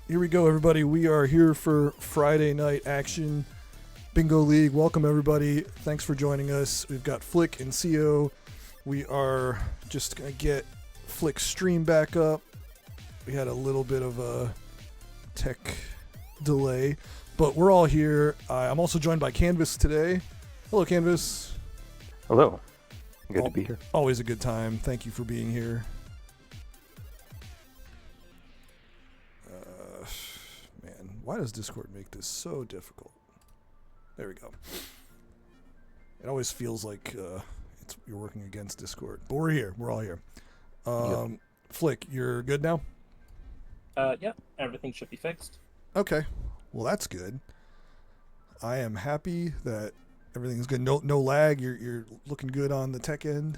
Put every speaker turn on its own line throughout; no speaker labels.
Here we go, everybody. We are here for Friday night action. Bingo League. Welcome, everybody. Thanks for joining us. We've got Flick and CO. We are just going to get Flick's stream back up. We had a little bit of a tech delay, but we're all here. I'm also joined by Kanvas today. Hello, Kanvas.
Hello. Good to be here.
Always a good time. Thank you for being here. Man, why does Discord make this so difficult? There we go. It always feels like you're working against Discord, but we're here. We're all here.
Yep.
Flick, you're good now?
Yeah, everything should be fixed.
Okay. Well, that's good. I am happy that everything's good. No lag. You're looking good on the tech end.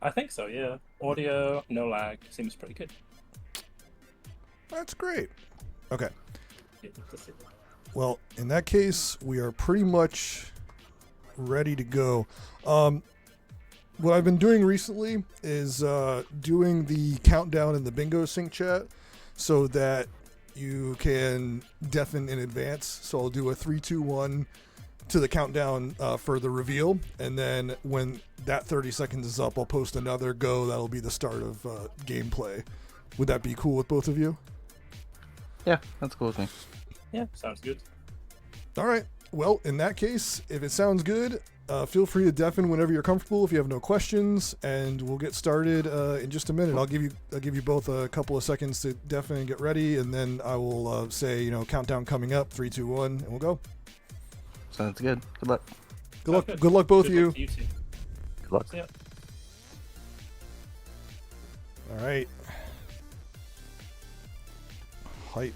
I think so, yeah. Audio, no lag, seems pretty good.
That's great. Okay.
Yeah, that's it.
Well, in that case, we are pretty much ready to go. What I've been doing recently is doing the countdown in the bingo sync chat so that you can deafen in advance. So I'll do a 3, 2, 1 to the countdown for the reveal, and then when that 30 seconds is up, I'll post another go. That'll be the start of gameplay. Would that be cool with both of you?
Yeah, that's cool with me.
Yeah, sounds good.
All right. Well, in that case, if it sounds good, feel free to deafen whenever you're comfortable. If you have no questions, and we'll get started in just a minute. I'll give you both a couple of seconds to deafen and get ready, and then I will say, countdown coming up, 3, 2, 1, and we'll go.
Sounds good. Good luck.
Good luck. Good luck, both of you.
Luck to you too.
Good luck.
Yeah.
All right. Hype.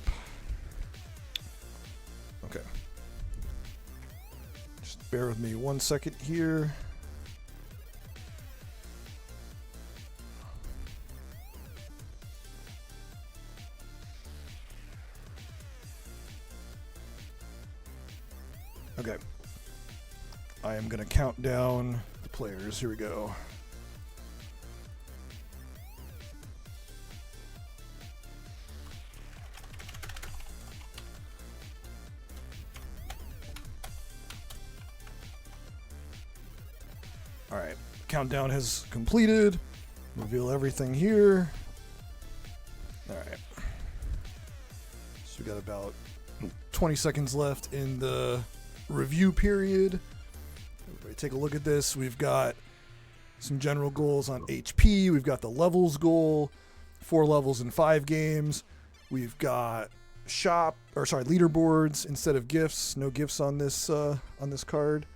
Okay. Just bear with me 1 second here. Okay. I am going to count down the players. Here we go. All right. Countdown has completed. Reveal everything here. All right. So we got about 20 seconds left in the review period. Everybody take a look at this. We've got some general goals on HP. We've got the levels goal, 4 levels in 5 games. We've got leaderboards instead of gifts. No gifts on this card.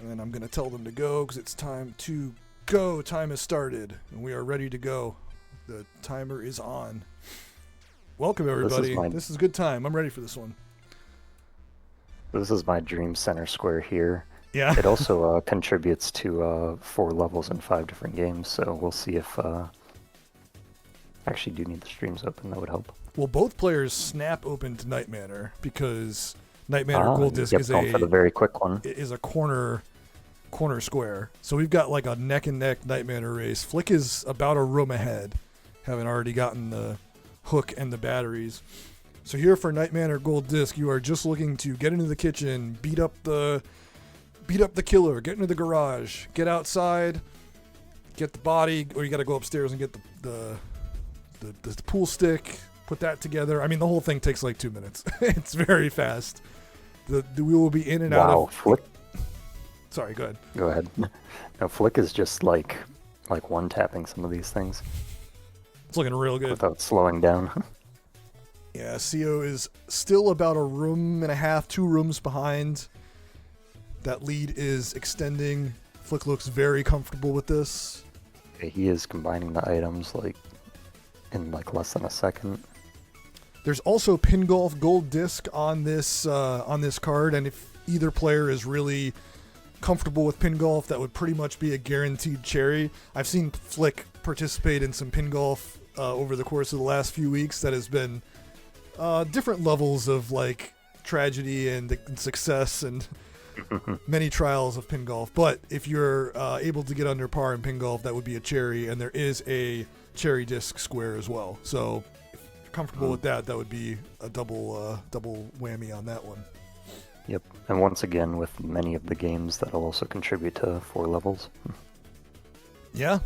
And then I'm going to tell them to go because it's time to go. Time has started and we are ready to go. The timer is on. Welcome, everybody. This is a good time. I'm ready for this one.
This is my dream center square here.
Yeah.
It also contributes to 4 levels in 5 different games, so we'll see if... Actually, do need the streams open. That would help.
Well, both players snap open to Night Manor because Night Manor Gold Disc
is for the very quick one.
Is a corner square. So we've got like a neck and neck Night Manor race. Flick is about a room ahead, having already gotten the hook and the batteries. So here for Night Manor Gold Disc, you are just looking to get into the kitchen, beat up the killer, get into the garage, get outside, get the body, or you got to go upstairs and get the pool stick, put that together. I mean, the whole thing takes like 2 minutes. It's very fast. We will be in and out of...
Flick.
Sorry, go ahead.
Go ahead. No, Flick is just like one-tapping some of these things.
It's looking real good.
Without slowing down.
Yeah, CO is still about a room and a half, 2 rooms behind. That lead is extending. Flick looks very comfortable with this.
He is combining the items in less than a second.
There's also Pin Golf Gold Disc on this card, and if either player is really comfortable with Pin Golf, that would pretty much be a guaranteed cherry. I've seen Flick participate in some Pin Golf over the course of the last few weeks that has been different levels of tragedy and success and many trials of Pin Golf. But if you're able to get under par in Pin Golf, that would be a cherry, and there is a cherry disc square as well. So if you're comfortable with that, that would be a double whammy on that one.
Yep, and once again, with many of the games, that'll also contribute to 4 levels.
Yeah.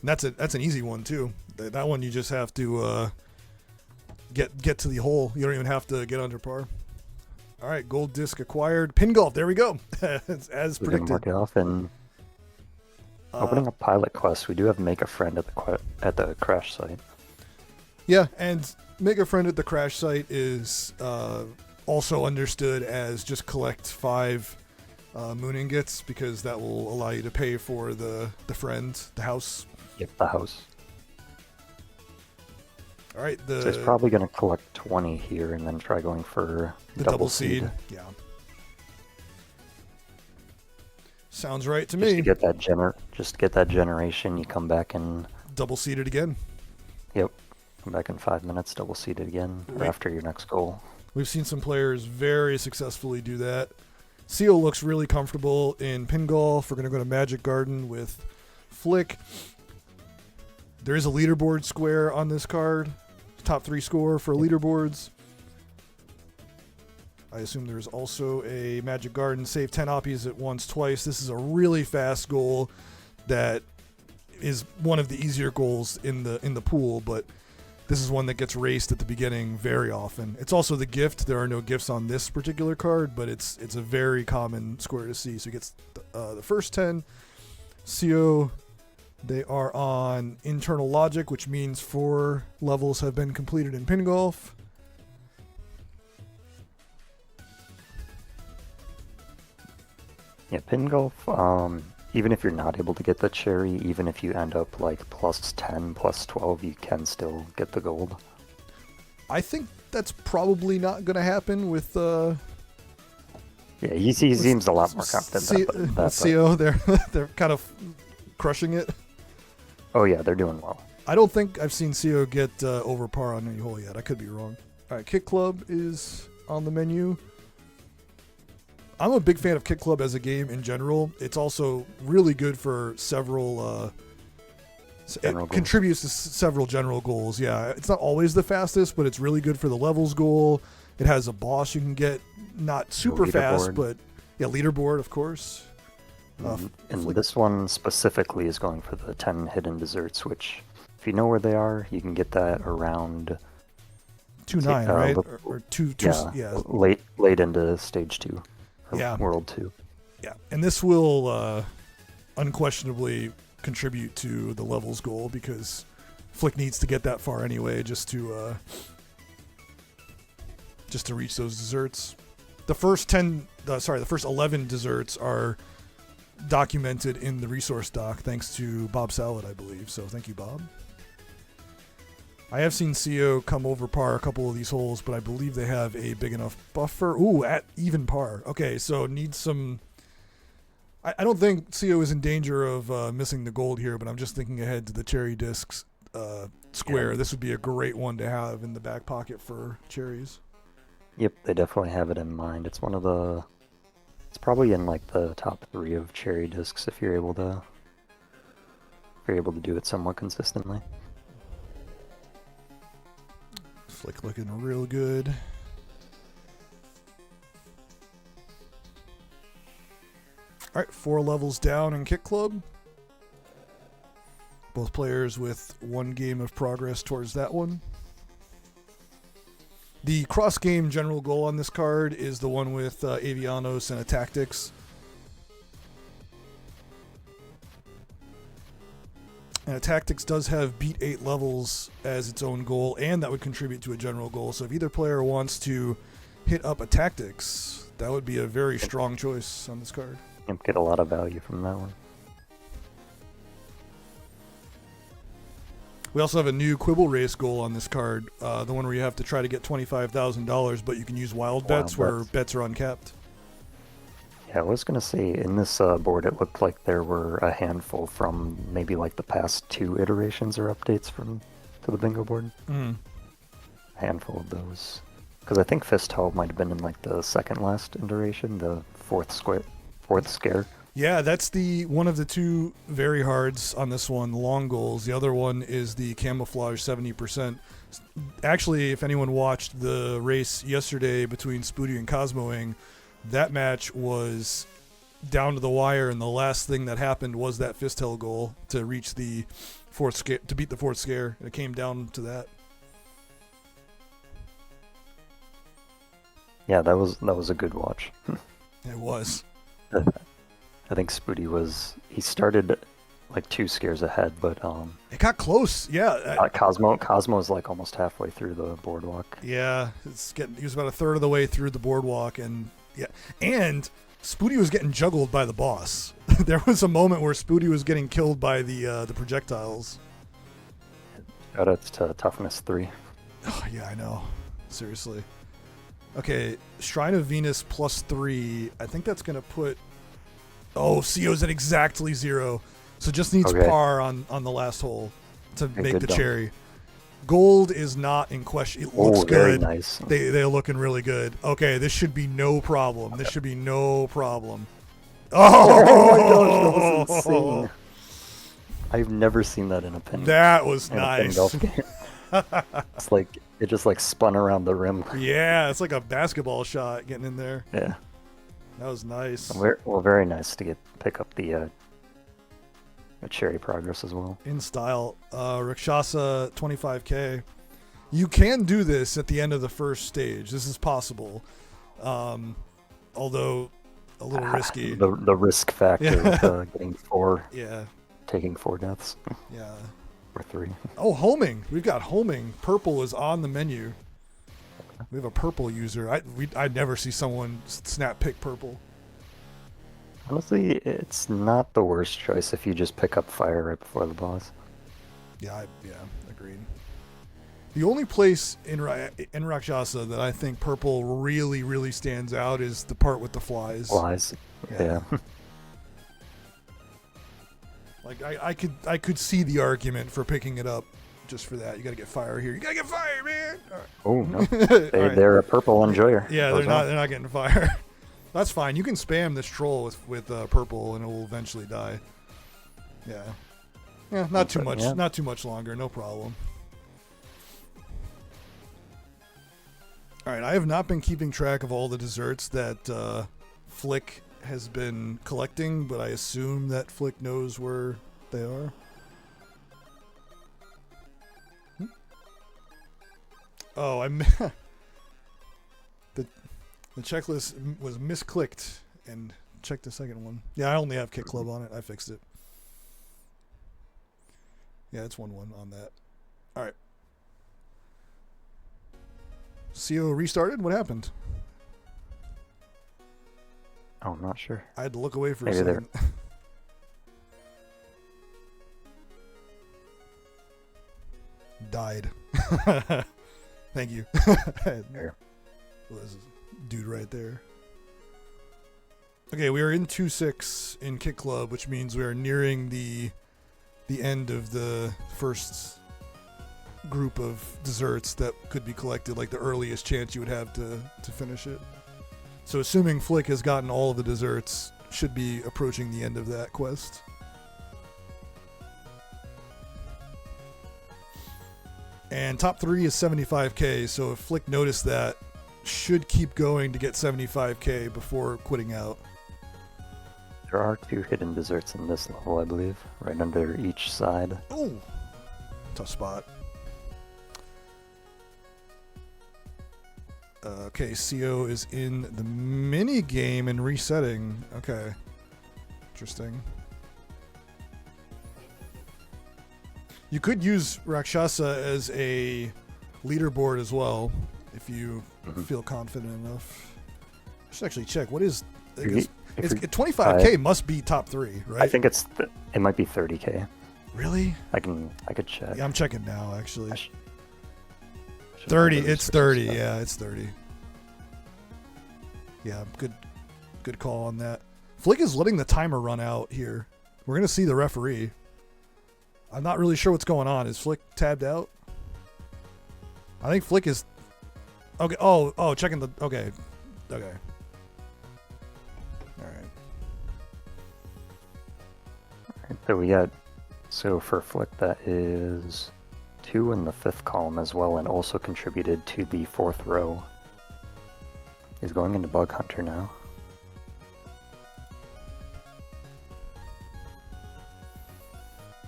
And that's an easy one too. That one you just have to get to the hole. You don't even have to get under par. All right, gold disc acquired. Pin golf. There we go. As
We can
predicted.
mark it off. And opening up pilot quest, we do have make a friend at the crash site.
Yeah, and make a friend at the crash site is also understood as just collect 5 moon ingots, because that will allow you to pay for the friend, the house.
Yep, the house.
All right,
So he's probably going to collect 20 here and then try going for
the double seed. Yeah. Sounds right to me.
Just to get that generation, you come back and
Double seeded again.
Yep. Come back in 5 minutes, double seed it again or after your next goal.
We've seen some players very successfully do that. Seal looks really comfortable in pin golf. We're going to go to Magic Garden with Flick. There is a leaderboard square on this card. Top 3 score for leaderboards. I assume there's also a Magic Garden save 10 oppies at once, twice. This is a really fast goal that is one of the easier goals in the pool, but this is one that gets raced at the beginning very often. It's also the gift. There are no gifts on this particular card, but it's a very common square to see. So he gets the first 10. CO, they are on internal logic, which means 4 levels have been completed in pin golf.
Yeah, pin golf, even if you're not able to get the cherry, even if you end up like plus 10, plus 12, you can still get the gold.
I think that's probably not going to happen with
Yeah, he seems a lot more confident than that.
CO, they're kind of crushing it.
Oh yeah, they're doing well.
I don't think I've seen CO get over par on any hole yet. I could be wrong. All right, Kick Club is on the menu. I'm a big fan of Kick Club as a game in general. It's also really good for several. It contributes to several general goals. Yeah, it's not always the fastest, but it's really good for the levels goal. It has a boss you can get, not super fast, but yeah, leaderboard, of course.
And this one specifically is going for the 10 hidden desserts, which, if you know where they are, you can get that around
2-9, right? Or 2, yeah.
Late into stage 2.
Yeah.
World 2.
Yeah, and this will unquestionably contribute to the levels goal, because Flick needs to get that far anyway, just to reach those desserts. The first 11 desserts are documented in the resource doc, thanks to Bob Salad, I believe. So thank you, Bob. I have seen CO come over par a couple of these holes, but I believe they have a big enough buffer. Ooh, at even par. Okay, so needs some... I don't think CO is in danger of missing the gold here, but I'm just thinking ahead to the cherry discs square. Yeah. This would be a great one to have in the back pocket for cherries.
Yep, they definitely have it in mind. It's one of the... It's probably in like the top 3 of cherry discs if you're able to do it somewhat consistently.
Flick looking real good. All right, 4 levels down in Kick Club. Both players with 1 game of progress towards that one. The cross-game general goal on this card is the one with Avianos and a Tactics. And a Tactics does have beat 8 levels as its own goal, and that would contribute to a general goal. So if either player wants to hit up a Tactics, that would be a very strong choice on this card.
Yep, get a lot of value from that one.
We also have a new Quibble Race goal on this card, the one where you have to try to get $25,000, but you can use wild bets where bets are uncapped.
Yeah, I was going to say, in this board, it looked like there were a handful from maybe like the past 2 iterations or updates to the bingo board.
Mm.
A handful of those. Because I think Fist Hall might have been in like the second last iteration, the fourth scare.
Yeah, that's the one of the two very hards on this one, long goals. The other one is the camouflage 70%. Actually, if anyone watched the race yesterday between Spooty and Cosmoing, that match was down to the wire, and the last thing that happened was that Fistel goal to reach the fourth scare, to beat the fourth scare. It came down to that.
Yeah, that was a good watch.
It was.
I think Spooty he started like 2 scares ahead, but
It got close. Yeah.
Cosmo's like almost halfway through the boardwalk.
Yeah, he was about a third of the way through the boardwalk, and Spooty was getting juggled by the boss. There was a moment where Spooty was getting killed by the projectiles.
Shout out to Toughness 3.
Oh, yeah, I know. Seriously. Okay, Shrine of Venus +3. I think that's going to put... Oh, CO's at exactly 0. So just needs par on the last hole to make the cherry. Gold is not in question. It looks good.
Very nice.
They're looking really good. Okay, this should be no problem. This should be no problem. Oh
my gosh, that was insane. I've never seen that in a pin.
That was nice.
Golf game. It's like it just like spun around the rim.
Yeah, it's like a basketball shot getting in there.
Yeah,
that was nice.
Well, very nice to pick up the cherry progress as well.
In style, Rakshasa 25K. You can do this at the end of the first stage. This is possible, although a little risky.
The risk factor of getting 4.
Yeah.
Taking 4 deaths.
Yeah.
Or 3.
Oh, homing. We've got homing. Purple is on the menu. We have a purple user. I'd never see someone snap pick purple.
Honestly, it's not the worst choice if you just pick up fire right before the boss.
Yeah, agreed. The only place in Rakshasa that I think purple really, really stands out is the part with the flies.
Yeah.
Like I could see the argument for picking it up just for that. You got to get fire here. You got to get fire, man. Right.
Oh no, they're a purple enjoyer.
Yeah, they're not getting fire. That's fine. You can spam this troll with purple, and it will eventually die. Yeah, not too much. Yeah. Not too much longer. No problem. All right, I have not been keeping track of all the desserts that Flick has been collecting, but I assume that Flick knows where they are. Oh, the checklist was misclicked, and check the second one. Yeah, I only have Kick Club on it. I fixed it. Yeah, it's 1-1 on that. All right. CO restarted? What happened?
Oh, I'm not sure.
I had to look away for a second. Died. Thank you.
There.
Well, this is dude right there. Okay, we are in 2-6 in Kick Club, which means we are nearing the end of the first group of desserts that could be collected, like the earliest chance you would have to finish it. So assuming Flick has gotten all of the desserts, should be approaching the end of that quest. And top 3 is 75k, so if Flick noticed that, should keep going to get 75k before quitting out.
There are 2 hidden desserts in this level, I believe, right under each side.
Oh, tough spot. Okay, CO is in the mini game and resetting. Okay, interesting. You could use Rakshasa as a leaderboard as well, if you feel confident enough. I should actually check. What is... It's 25k must be top 3, right?
I think it might be 30k.
Really?
I could check.
Yeah, I'm checking now, actually. 30. It's 30. Yeah, it's 30. Yeah, good call on that. Flick is letting the timer run out here. We're gonna see the referee. I'm not really sure what's going on. Is Flick tabbed out? I think Flick is. Okay. Oh, checking the. Okay. All right.
So we got, so for Flick, that is 2 in the 5th column as well, and also contributed to the 4th row. He's going into Bug Hunter now.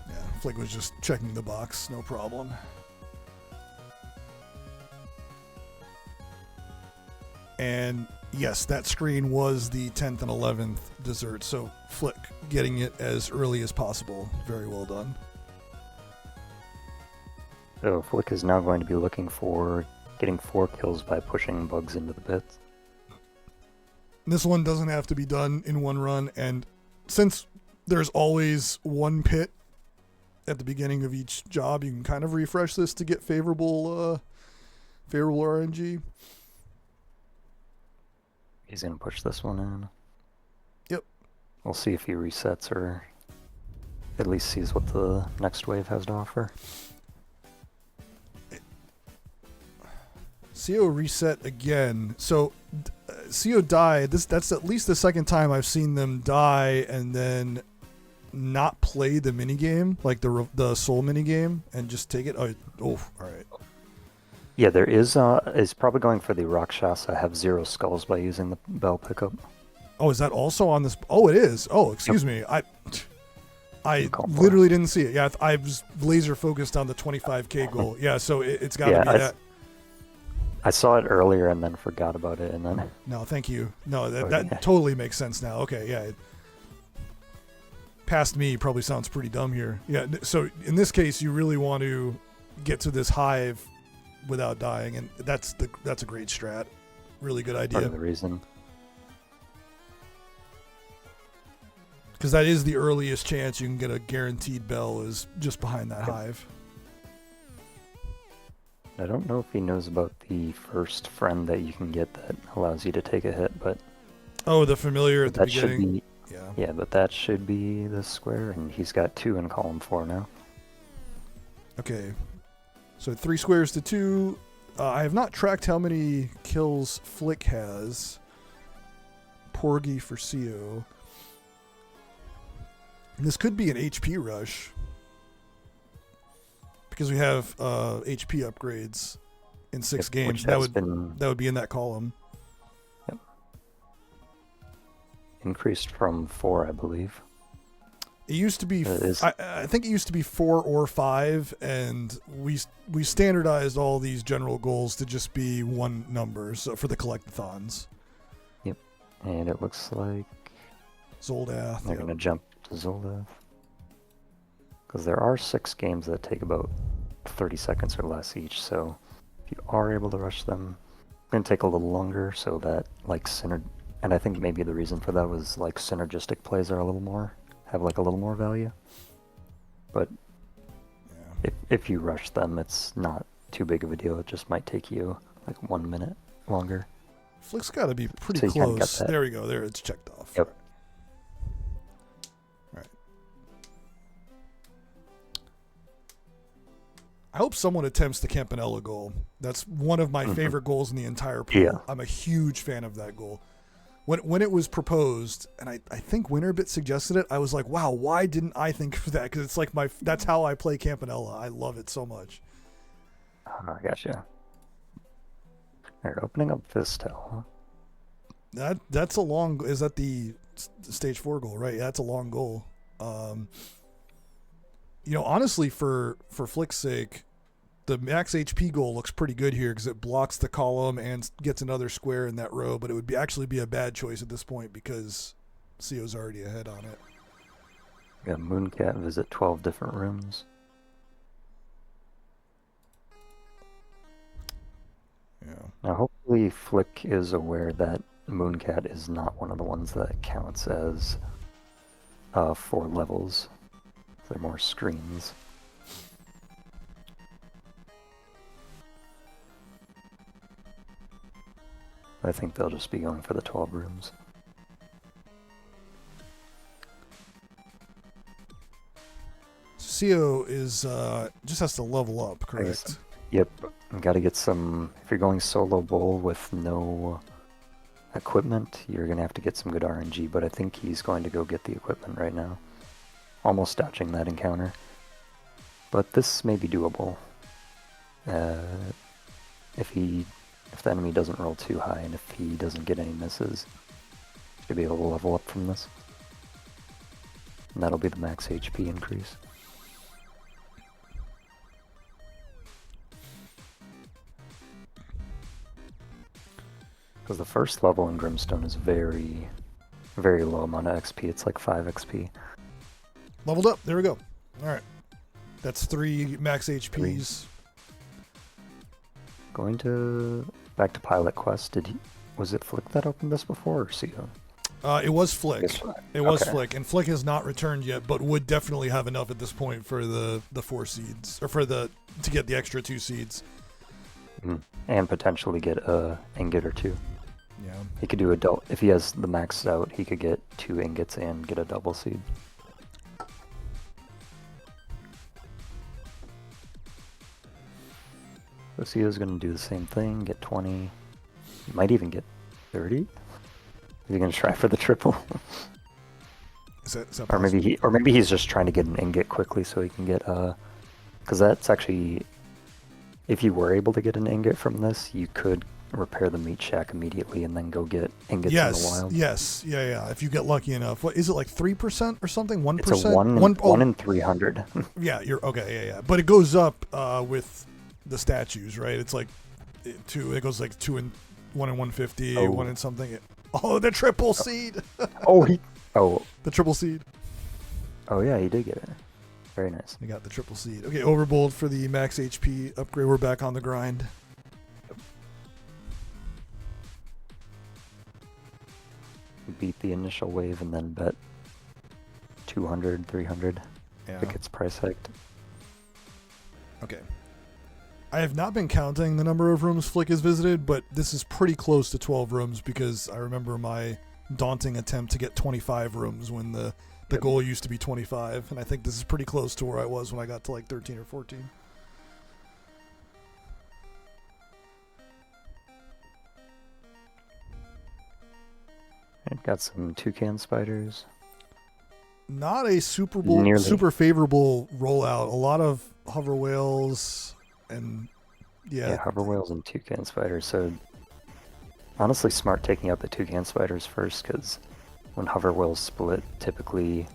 Yeah, Flick was just checking the box, no problem. And yes, that screen was the 10th and 11th dessert, so Flick getting it as early as possible. Very well done.
So Flick is now going to be looking for getting 4 kills by pushing bugs into the pits.
This one doesn't have to be done in one run, and since there's always one pit at the beginning of each job, you can kind of refresh this to get favorable RNG.
He's going to push this one in.
Yep.
We'll see if he resets or at least sees what the next wave has to offer.
CO reset again. So CO died. That's at least the second time I've seen them die and then not play the minigame, like the soul minigame, and just take it. Oh, all right.
Yeah, there is probably going for the Rakshasa have 0 skulls by using the bell pickup.
Oh, is that also on this? Oh, it is. Oh, excuse me. I
Call for
literally didn't see it. Yeah, I was laser focused on the 25K goal. Yeah, so it's got to be that.
I saw it earlier and then forgot about it, and then.
No, thank you. No, that totally makes sense now. Okay, yeah. Past me probably sounds pretty dumb here. Yeah, so in this case, you really want to get to this hive without dying, and that's a great strat. Really good idea.
Part of the reason.
Because that is the earliest chance you can get a guaranteed bell is just behind that hive.
I don't know if he knows about the first friend that you can get that allows you to take a hit, but...
Oh, the familiar at the
that
beginning?
Should be,
yeah.
Yeah, but that should be the square, and he's got 2 in column 4 now.
Okay. So 3 squares to 2. I have not tracked how many kills Flick has. Porgy for CO. This could be an HP rush. Because we have HP upgrades in 6 games. That would be in that column.
Yep. Increased from 4, I believe.
It used to be, I think it used to be 4 or 5, and we standardized all these general goals to just be one number, so for the collectathons.
Yep, and it looks like
Zoldath.
They're going to jump to Zoldath. Because there are 6 games that take about 30 seconds or less each, so if you are able to rush them, it's going to take a little longer, so that, like, and I think maybe the reason for that was, like, synergistic plays are a little more value. But if you rush them, it's not too big of a deal. It just might take you like 1 minute longer.
Flick's got to be pretty close. There we go. There, it's checked off.
Yep.
All right. I hope someone attempts the Campanella goal. That's one of my favorite goals in the entire pool.
Yeah.
I'm a huge fan of that goal. When it was proposed, and I think Winterbit suggested it, I was like, wow, why didn't I think of that? Because it's like that's how I play Campanella. I love it so much.
I gotcha. Alright, opening up Vistel.
That's a long. Is that the stage 4 goal, right? Yeah, that's a long goal. Honestly, for Flick's sake, the max HP goal looks pretty good here because it blocks the column and gets another square in that row, but it would actually be a bad choice at this point because CO's already ahead on it.
Yeah, Mooncat visit 12 different rooms.
Yeah.
Now, hopefully Flick is aware that Mooncat is not one of the ones that counts as 4 levels. They're more screens. I think they'll just be going for the 12 rooms.
CO is just has to level up, correct?
Yep. Got to get some. If you're going solo bowl with no equipment, you're gonna have to get some good RNG. But I think he's going to go get the equipment right now. almost dodging that encounter. But this may be doable. If the enemy doesn't roll too high and if he doesn't get any misses, should be able to level up from this. And that'll be the max HP increase. Because the first level in Grimstone is very, very low amount of XP. It's like 5 XP.
Leveled up. There we go. All right. That's 3 max HPs.
Going to back to Pilot Quest. Was it Flick that opened this before or CO?
It was Flick.
Yes,
It was
okay.
Flick, and Flick has not returned yet, but would definitely have enough at this point for the 4 seeds, or to get the extra 2 seeds.
And potentially get a ingot or 2.
Yeah.
He could do if he has the maxed out, he could get 2 ingots and get a double seed. Lucio's gonna do the same thing, get 20. Might even get 30. Is he gonna try for the triple?
Is that
Or
possible?
maybe he's just trying to get an ingot quickly so he can get because that's actually, if you were able to get an ingot from this, you could repair the meat shack immediately and then go get ingots in the wild.
Yes, yeah. If you get lucky enough, what is it, like 3% or something? 1%?
It's a 1 in 300.
Yeah, you're okay. Yeah. But it goes up with the statues, right? It's like 2. It goes like 2 and 1 in 150,
Oh.
1 in something. Oh, the triple seed.
The
triple seed.
Oh yeah, he did get it. Very nice.
We got the triple seed. Okay, Overbold for the max HP upgrade. We're back on the grind.
Beat the initial wave and then bet 200, 300
Yeah.
if it gets price hiked.
Okay. I have not been counting the number of rooms Flick has visited, but this is pretty close to 12 rooms because I remember my daunting attempt to get 25 rooms when the goal used to be 25, and I think this is pretty close to where I was when I got to like 13 or 14.
I've got some toucan spiders.
Not a super favorable rollout. A lot of hover whales and
Yeah, hover whales and toucan spiders. So honestly, smart taking out the toucan spiders first, because when hover whales split, typically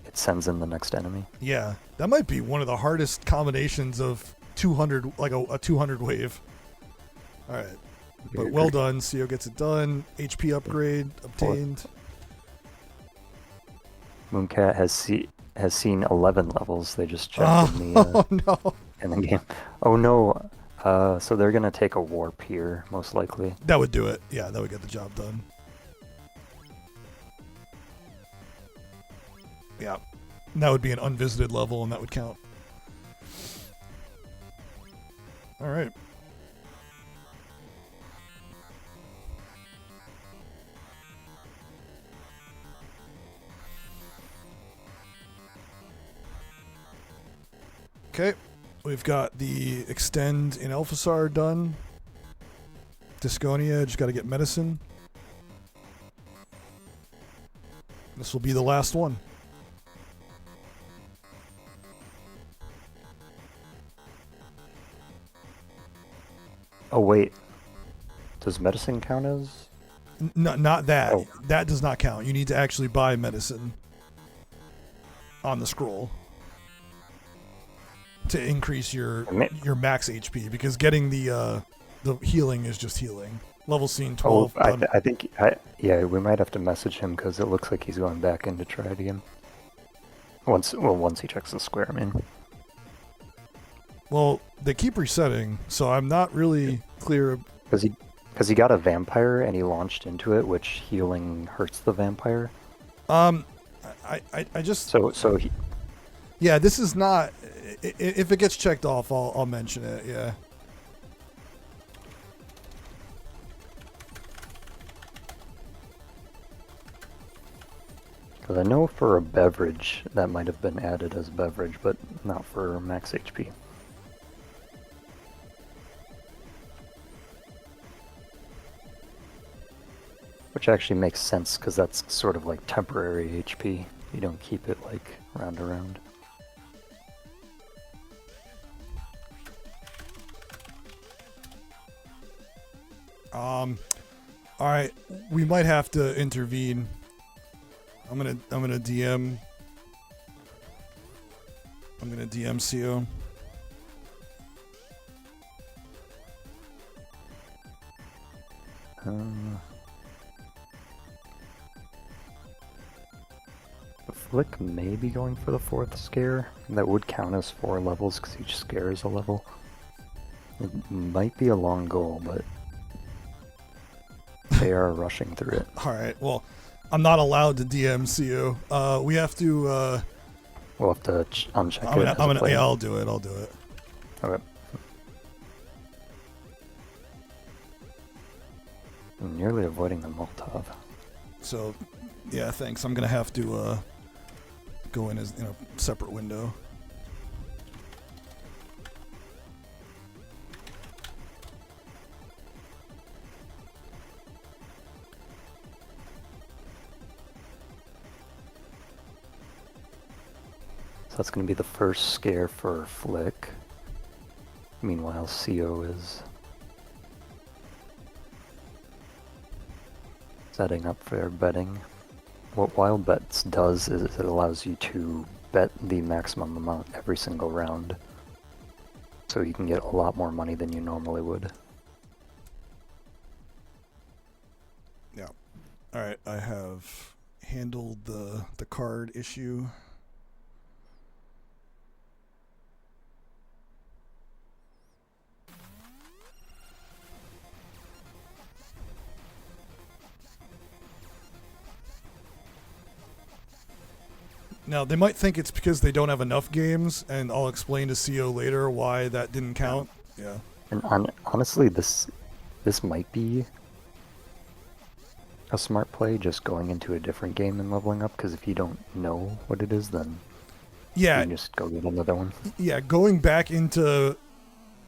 it sends in the next enemy.
Yeah, that might be one of the hardest combinations of 200, like a 200 wave. All right. But well done. CO gets it done. HP upgrade obtained.
Mooncat has seen 11 levels. They just checked in the game. Oh no. So they're gonna take a warp here, most likely.
That would do it. Yeah, that would get the job done. Yeah. And that would be an unvisited level, and that would count. All right. Okay, we've got the extend in Elfasar done. Disconia, just got to get medicine. This will be the last one.
Oh wait, does medicine count as?
Not that.
Oh.
That does not count. You need to actually buy medicine on the scroll to increase your max HP, because getting the healing is just healing. Level scene 12.
I think we might have to message him because it looks like he's going back in to try it again. Once he checks the square, I mean.
Well, they keep resetting, so I'm not really clear.
Because he got a vampire and he launched into it, which healing hurts the vampire.
I just
so he.
Yeah, this is not. If it gets checked off, I'll mention it. Yeah.
Because I know for a beverage that might have been added as beverage, but not for max HP. Which actually makes sense because that's sort of like temporary HP. You don't keep it like round around.
All right, we might have to intervene. I'm gonna DM. I'm gonna DM CO.
Flick may be going for the 4th scare. That would count as 4 levels because each scare is a level. It might be a long goal, but they are rushing through it.
All right. Well, I'm not allowed to DM CO. We have to.
We'll have to uncheck
I'm
it.
gonna. Yeah, I'll do it. I'll do it.
Okay. I'm nearly avoiding the Molotov.
So, yeah, thanks. I'm gonna have to go in as in a separate window.
So that's going to be the first scare for Flick. Meanwhile, CO is setting up for their betting. What Wild Bets does is it allows you to bet the maximum amount every single round. So you can get a lot more money than you normally would.
Yeah. All right. I have handled the card issue. Now, they might think it's because they don't have enough games, and I'll explain to CO later why that didn't count. Yeah.
And honestly, this might be a smart play, just going into a different game and leveling up, because if you don't know what it is, then you can just go get another one.
Yeah, going back into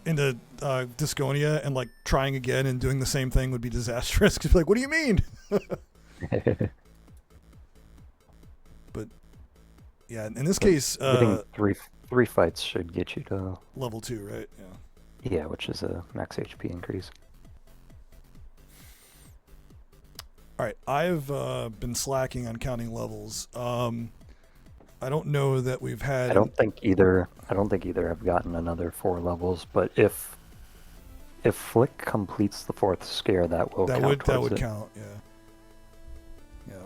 Disconia and like trying again and doing the same thing would be disastrous. Cause like, what do you mean? But yeah, in this case,
getting three fights should get you to
level 2, right? Yeah.
Yeah, which is a max HP increase.
All right, I've been slacking on counting levels. I don't know that we've had.
I don't think either have gotten another 4 levels. But if Flick completes the 4th scare, that will count.
That would count. Yeah. Yeah.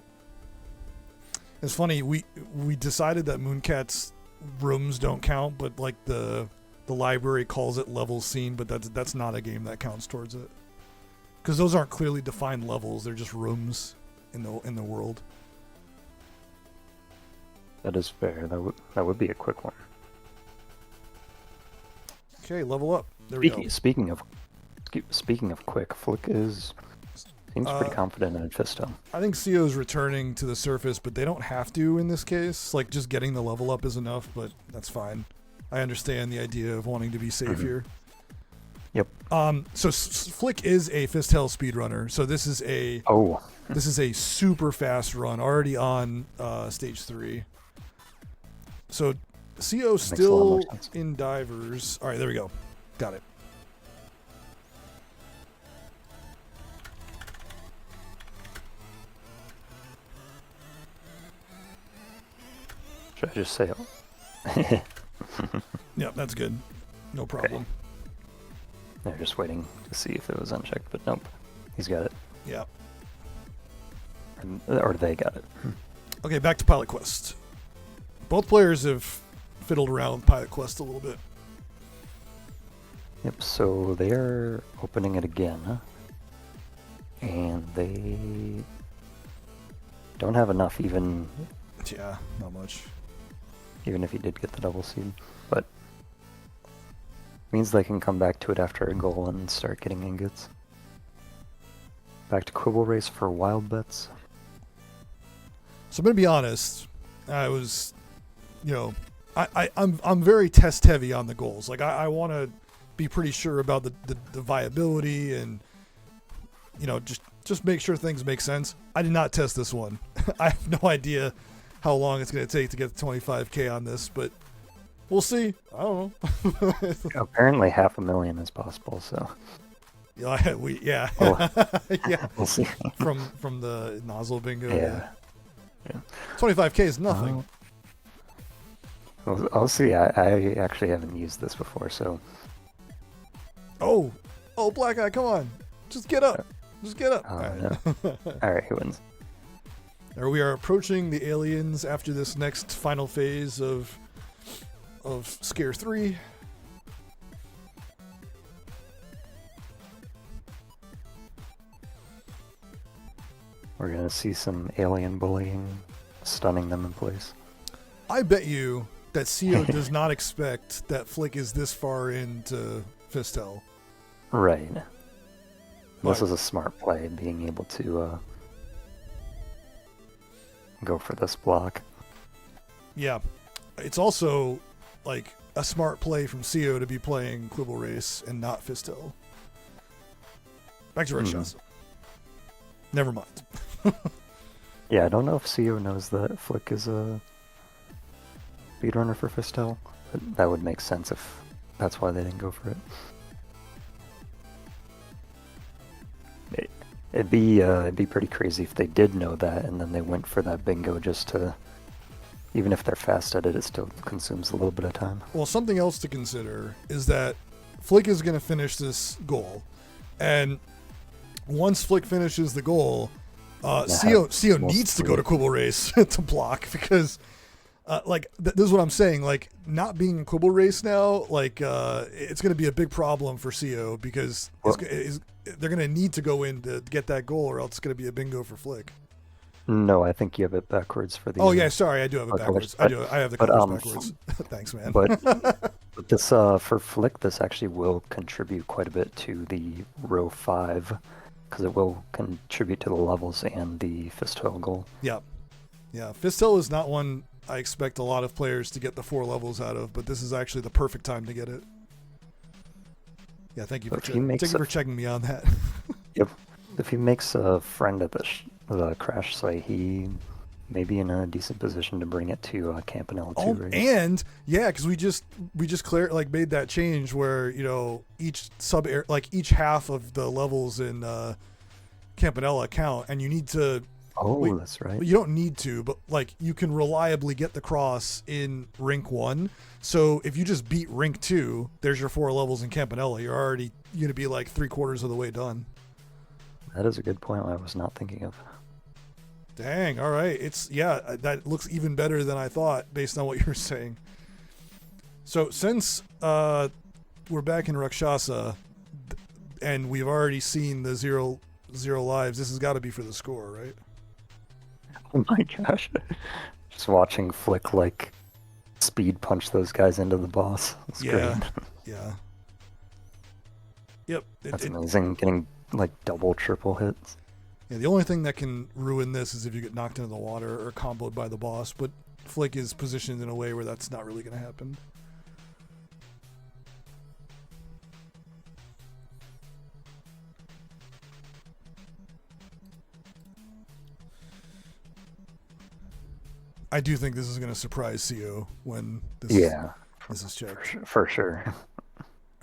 It's funny. We decided that Mooncat's rooms don't count, but like the library calls it levels seen, but that's not a game that counts towards it. Because those aren't clearly defined levels; they're just rooms in the world.
That is fair. That would be a quick one.
Okay, level up. There we go.
Speaking of quick, Flick seems pretty confident in Fisto.
I think CO's returning to the surface, but they don't have to in this case. Like just getting the level up is enough, but that's fine. I understand the idea of wanting to be safe here.
Yep.
So Flick is a Fistel speedrunner. So this is a super fast run already on stage 3. So CO's still in divers. All right, there we go. Got it.
Should I just say it?
Yeah, that's good. No problem.
Okay. They're just waiting to see if it was unchecked, but nope. He's got it.
Yeah.
Or they got it.
Okay, back to Pilot Quest. Both players have fiddled around with Pilot Quest a little bit.
Yep, so they're opening it again. And they don't have enough even.
Yeah, not much.
Even if he did get the double seed. But means they can come back to it after a goal and start getting ingots. Back to Quibble Race for Wild Bets.
So I'm gonna be honest. I was, I'm very test heavy on the goals. Like I want to be pretty sure about the viability and just make sure things make sense. I did not test this one. I have no idea how long it's going to take to get the 25K on this, but we'll see. I don't know.
Apparently 500,000 is possible, so
Yeah,
Well,
yeah.
we'll see.
From the nozzle bingo.
Yeah.
25K is nothing.
I'll see. I actually haven't used this before, so
Oh, Black Eye, come on, just get up, just get up.
Oh,
All right.
no. All right, who wins?
There we are approaching the aliens after this next final phase of Scare 3.
We're gonna see some alien bullying, stunning them in place.
I bet you that CO does not expect that Flick is this far into Fistel.
Right.
But-
This is a smart play, being able to go for this block.
Yeah, it's also like a smart play from CO to be playing Quibble Race and not Fistel. Back to Rakshasa. Never mind.
Yeah, I don't know if CO knows that Flick is a speedrunner for Fistel, but that would make sense if that's why they didn't go for it. It'd be pretty crazy if they did know that and then they went for that bingo just to, even if they're fast at it, it still consumes a little bit of time.
Well, something else to consider is that Flick is going to finish this goal, and once Flick finishes the goal, CO needs to go to Quibble Race to block because, this is what I'm saying. Like, not being in Quibble Race now, it's going to be a big problem for CO because they're going to need to go in to get that goal, or else it's going to be a bingo for Flick.
No, I think you have it backwards for the.
Oh yeah, sorry, I do have it backwards. I have the colors backwards. Thanks, man.
But this for Flick, this actually will contribute quite a bit to the row 5, because it will contribute to the levels and the Fistel goal.
Yeah. Fistel is not one I expect a lot of players to get the 4 levels out of, but this is actually the perfect time to get it. Yeah, thank you for checking me on that.
Yep. If he makes a friend at the crash site, he may be in a decent position to bring it to Campanella too. Right?
And yeah, because we just made that change where each each half of the levels in Campanella count, and you need to.
Oh, that's right.
You don't need to, but you can reliably get the cross in Rink 1. So if you just beat Rink 2, there's your 4 levels in Campanella. You're already going to be 3/4 of the way done.
That is a good point I was not thinking of.
Dang, all right. That looks even better than I thought based on what you were saying. So since we're back in Rakshasa and we've already seen the zero lives, this has got to be for the score, right?
Oh my gosh. Just watching Flick speed punch those guys into the boss. It's great.
Yeah. Yep.
That's amazing, getting double, triple hits.
Yeah, the only thing that can ruin this is if you get knocked into the water or comboed by the boss, but Flick is positioned in a way where that's not really going to happen. I do think this is going to surprise CO when this is checked.
For sure.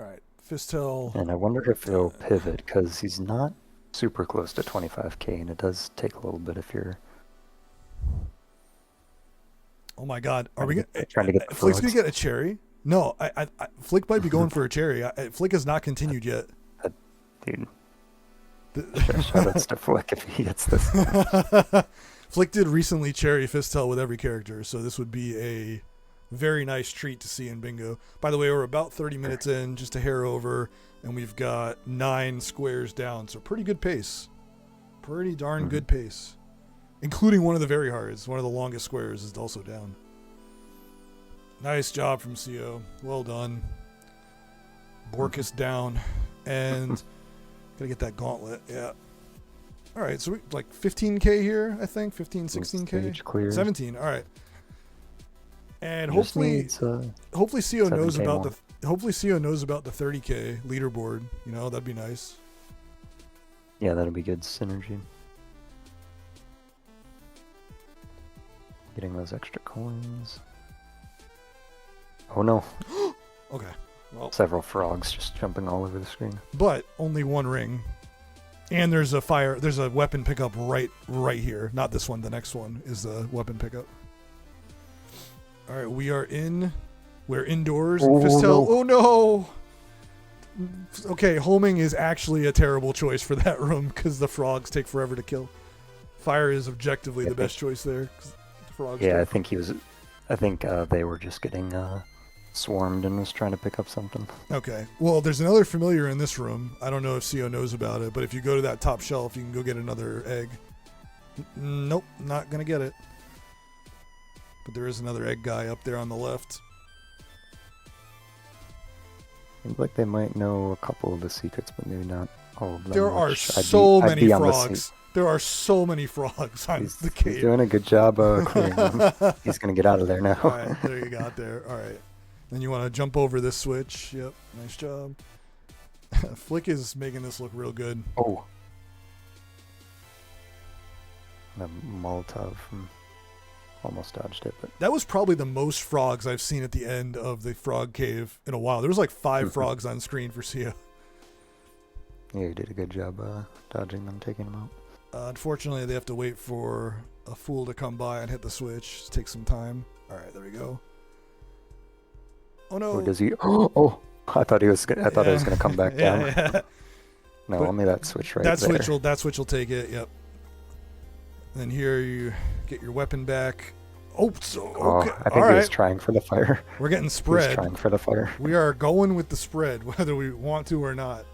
All right, Fistel.
And I wonder if they'll pivot, because he's not super close to 25k, and it does take a little bit if you're.
Oh my God, are we
trying to get?
Flick's gonna get a cherry? No, I Flick might be going for a cherry. Flick has not continued yet.
Dude. Shout outs to Flick if he gets this.
Flick did recently cherry Fistel with every character, so this would be a very nice treat to see in bingo. By the way, we're about 30 minutes in, just a hair over, and we've got 9 squares down, so pretty good pace. Pretty darn good pace. Including one of the very hards. One of the longest squares is also down. Nice job from CO. Well done. Borkus down. And gotta get that gauntlet. Yeah. All right, so we 15k here, I think. 15, 16k. 17. All right. And hopefully CO knows about
more.
Hopefully CO knows about the 30k leaderboard. That'd be nice.
Yeah, that'll be good synergy. Getting those extra coins. Oh no.
Okay. Well,
Several frogs just jumping all over the screen.
but only one ring. And there's a weapon pickup right here. Not this one, the next one is the weapon pickup. All right, we're indoors.
Oh,
Fistel.
no.
Oh no. Okay, homing is actually a terrible choice for that room because the frogs take forever to kill. Fire is objectively the best choice there. 'Cause the frogs
Yeah,
take-
I think they were just getting swarmed and was trying to pick up something.
Okay. Well, there's another familiar in this room. I don't know if CO knows about it, but if you go to that top shelf, you can go get another egg. Nope, not gonna get it. But there is another egg guy up there on the left.
Seems like they might know a couple of the secrets, but maybe not all of them.
There are
which I'd
so
I'd
many
be on the
frogs. There are so many frogs on
He's,
the
he's
cave.
doing a good job clearing them. He's gonna get out of there now.
All right, there you got there. All right. Then you want to jump over this switch. Yep, nice job. Flick is making this look real good.
Oh. The Molotov almost dodged it, but
That was probably the most frogs I've seen at the end of the frog cave in a while. There was like 5 frogs on screen for Sia.
yeah, you did a good job dodging them, taking them out.
Unfortunately, they have to wait for a fool to come by and hit the switch. It takes some time. All right, there we go. Oh no!
Or does he? Oh! I thought he was. I thought it was gonna come back down.
Yeah.
No,
But
only that switch right
that
there.
switch will take it. Yep. Then here you get your weapon back. Oh, so okay.
I think
All
he was
right.
trying for the fire.
We're getting
He was
spread.
trying for the fire.
We are going with the spread, whether we want to or not.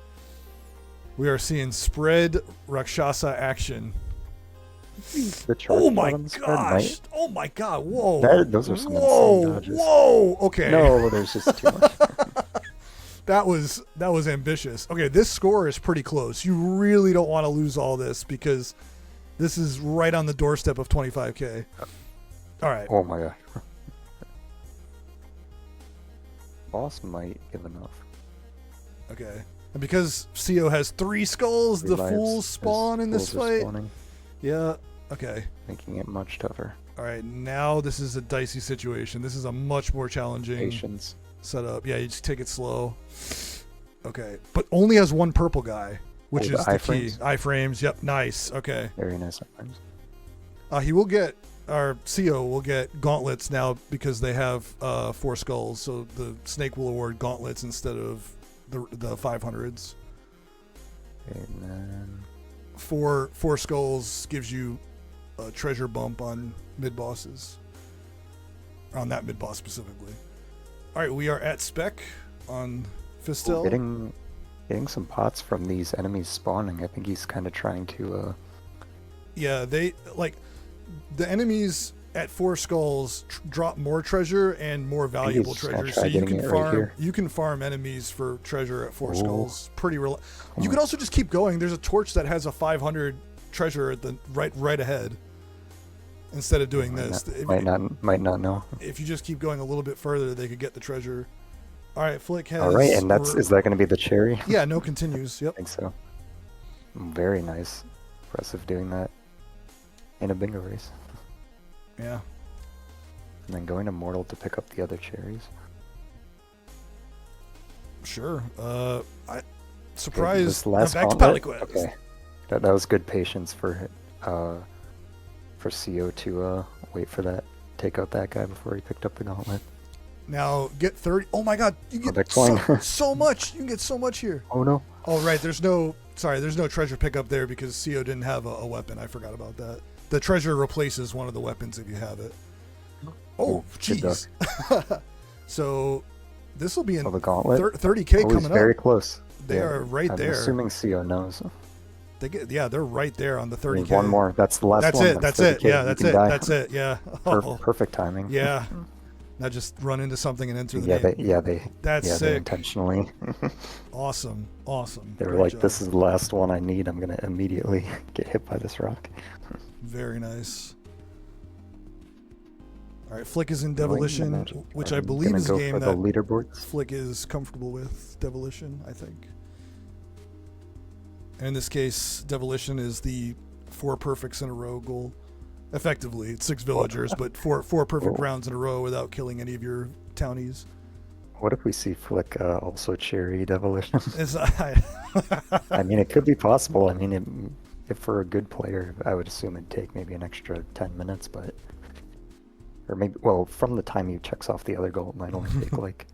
We are seeing spread Rakshasa action.
The charge
Oh my
bottom spread
gosh!
might-
Oh my god! Whoa!
Those are some insane
Whoa!
dodges.
Whoa! Okay.
No, there's just too much.
That was ambitious. Okay, this score is pretty close. You really don't want to lose all this because this is right on the doorstep of 25K. All right.
Oh my god. Boss might give enough.
Okay. And because CO has 3 skulls, the
Relives
fools
as
spawn in this
fools are
fight.
spawning,
Yeah. Okay.
making it much tougher.
All right. Now this is a dicey situation. This is a much more challenging
Patience.
setup. Yeah, you just take it slow. Okay. But only has 1 purple guy, which
Oh,
is
the
the key.
iframes?
Iframes. Yep. Nice. Okay.
Very nice sometimes.
He will get, our CO will get gauntlets now because they have 4 skulls. So the snake will award gauntlets instead of the 500s.
And then
4 skulls gives you a treasure bump on mid bosses. On that mid boss specifically. All right, we are at spec on Fistel.
getting some pots from these enemies spawning. I think he's kind of trying to.
Yeah, they like the enemies at 4 skulls drop more treasure and more valuable
he's gonna
treasure.
try
So you
getting
can
it right
farm
here.
you can farm enemies for treasure at 4
Ooh.
skulls. Pretty real. You
Oh.
could also just keep going. There's a torch that has a 500 treasure at the right ahead. Instead of doing this,
Might not know.
if you just keep going a little bit further, they could get the treasure. All right, Flick has.
All right, and is that going to be the cherry?
Yeah, no continues. Yep.
I think so. Very nice. Impressive doing that in a bingo race.
Yeah.
And then going to Mortal to pick up the other cherries.
Sure. Surprise.
This last
back to
gauntlet?
Paliquest.
Okay. That was good patience for CO to wait for that, take out that guy before he picked up the gauntlet.
Now get 30. Oh my God, you
they're
get
playing.
so much. You can get so much here.
Oh no.
Oh right, there's no treasure pickup there because CO didn't have a weapon. I forgot about that. The treasure replaces one of the weapons if you have it. Oh
good
jeez. So this will be in
Oh, the gauntlet.
30K
Oh, he's
coming
very
up.
close.
They
Yeah,
are right
I'm
there.
assuming CO knows.
They're right there on the 30K.
There's one more. That's the last
That's
one.
it. That's it.
30K.
Yeah,
You
that's
can
it.
die.
That's it. Yeah. Oh,
Perfect timing.
yeah. Now just run into something and enter the
Yeah,
name. That's
they
sick.
intentionally.
Awesome.
They were
Great
like,
job.
"This is the last one I need. I'm gonna immediately get hit by this rock."
Very nice. All right, Flick is in
Lighting the
Devolution,
magic.
which I
I'm
believe
gonna
is a
go
game
for the
that
leaderboards.
Flick is comfortable with. Devolution, I think. And in this case, Devolution is the 4 perfects in a row goal. Effectively, it's 6 villagers, but four perfect rounds in a row without killing any of your townies.
What if we see Flick also cherry Devolution?
It's,
I mean, it could be possible. I mean, if for a good player, I would assume it'd take maybe an extra 10 minutes, but... Or maybe, well, from the time he checks off the other goal, it might only take like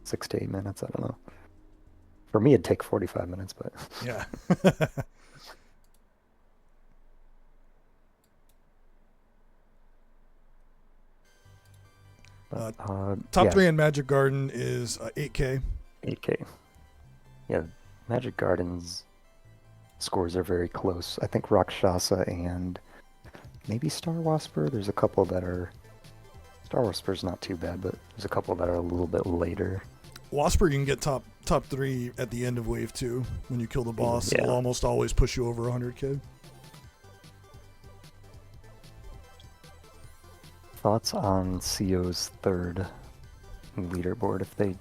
6 to 8 minutes, I don't know. For me, it'd take 45 minutes, but...
Yeah. Top 3 in Magic Garden is 8K.
8K. Yeah, Magic Garden's scores are very close. I think Rakshasa and maybe Star Wasper. There's a couple that are... Star Wasper's not too bad, but there's a couple that are a little bit later.
Wasper, you can get top 3 at the end of Wave 2 when you kill the boss.
Yeah.
It'll almost always push you over 100K.
Thoughts on CO's third leaderboard if they...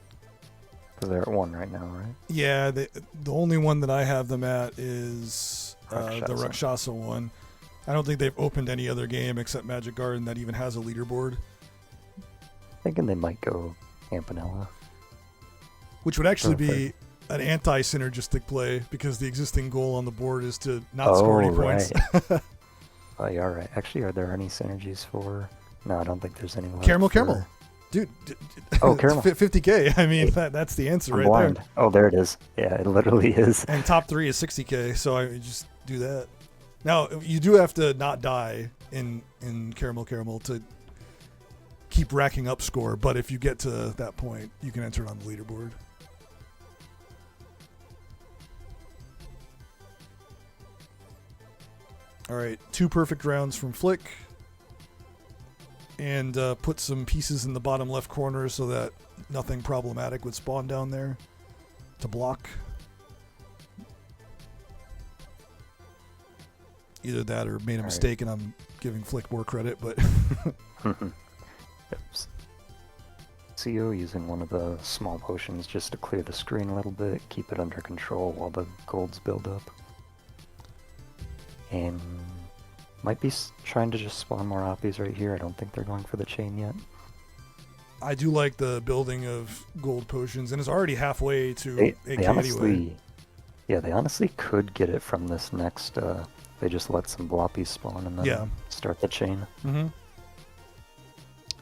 Because they're at 1 right now, right?
Yeah, the only one that I have them at is the
Rakshasa.
Rakshasa one. I don't think they've opened any other game except Magic Garden that even has a leaderboard.
Thinking they might go Campanella.
Which would actually
Perfect.
be an anti-synergistic play because the existing goal on the board is to not score any points.
Right. Oh, yeah, right. Actually, are there any synergies for... No, I don't think there's any left.
Caramel. Dude.
Oh, Caramel.
50K. I mean, that's the answer
I'm
right
blind.
there.
Oh, there it is. Yeah, it literally is.
And top 3 is 60K, so I just do that. Now, you do have to not die in Caramel to keep racking up score, but if you get to that point, you can enter it on the leaderboard. All right, 2 perfect rounds from Flick. And put some pieces in the bottom left corner so that nothing problematic would spawn down there to block. Either that or made a mistake and I'm giving Flick more credit, but...
Yep. CO using one of the small potions just to clear the screen a little bit, keep it under control while the golds build up. And might be trying to just spawn more Oppies right here. I don't think they're going for the chain yet.
I do like the building of gold potions, and it's already halfway to 8K
they honestly,
anyway.
Yeah, they honestly could get it from this next... they just let some Bloppies spawn and then start the chain.
Mm-hmm.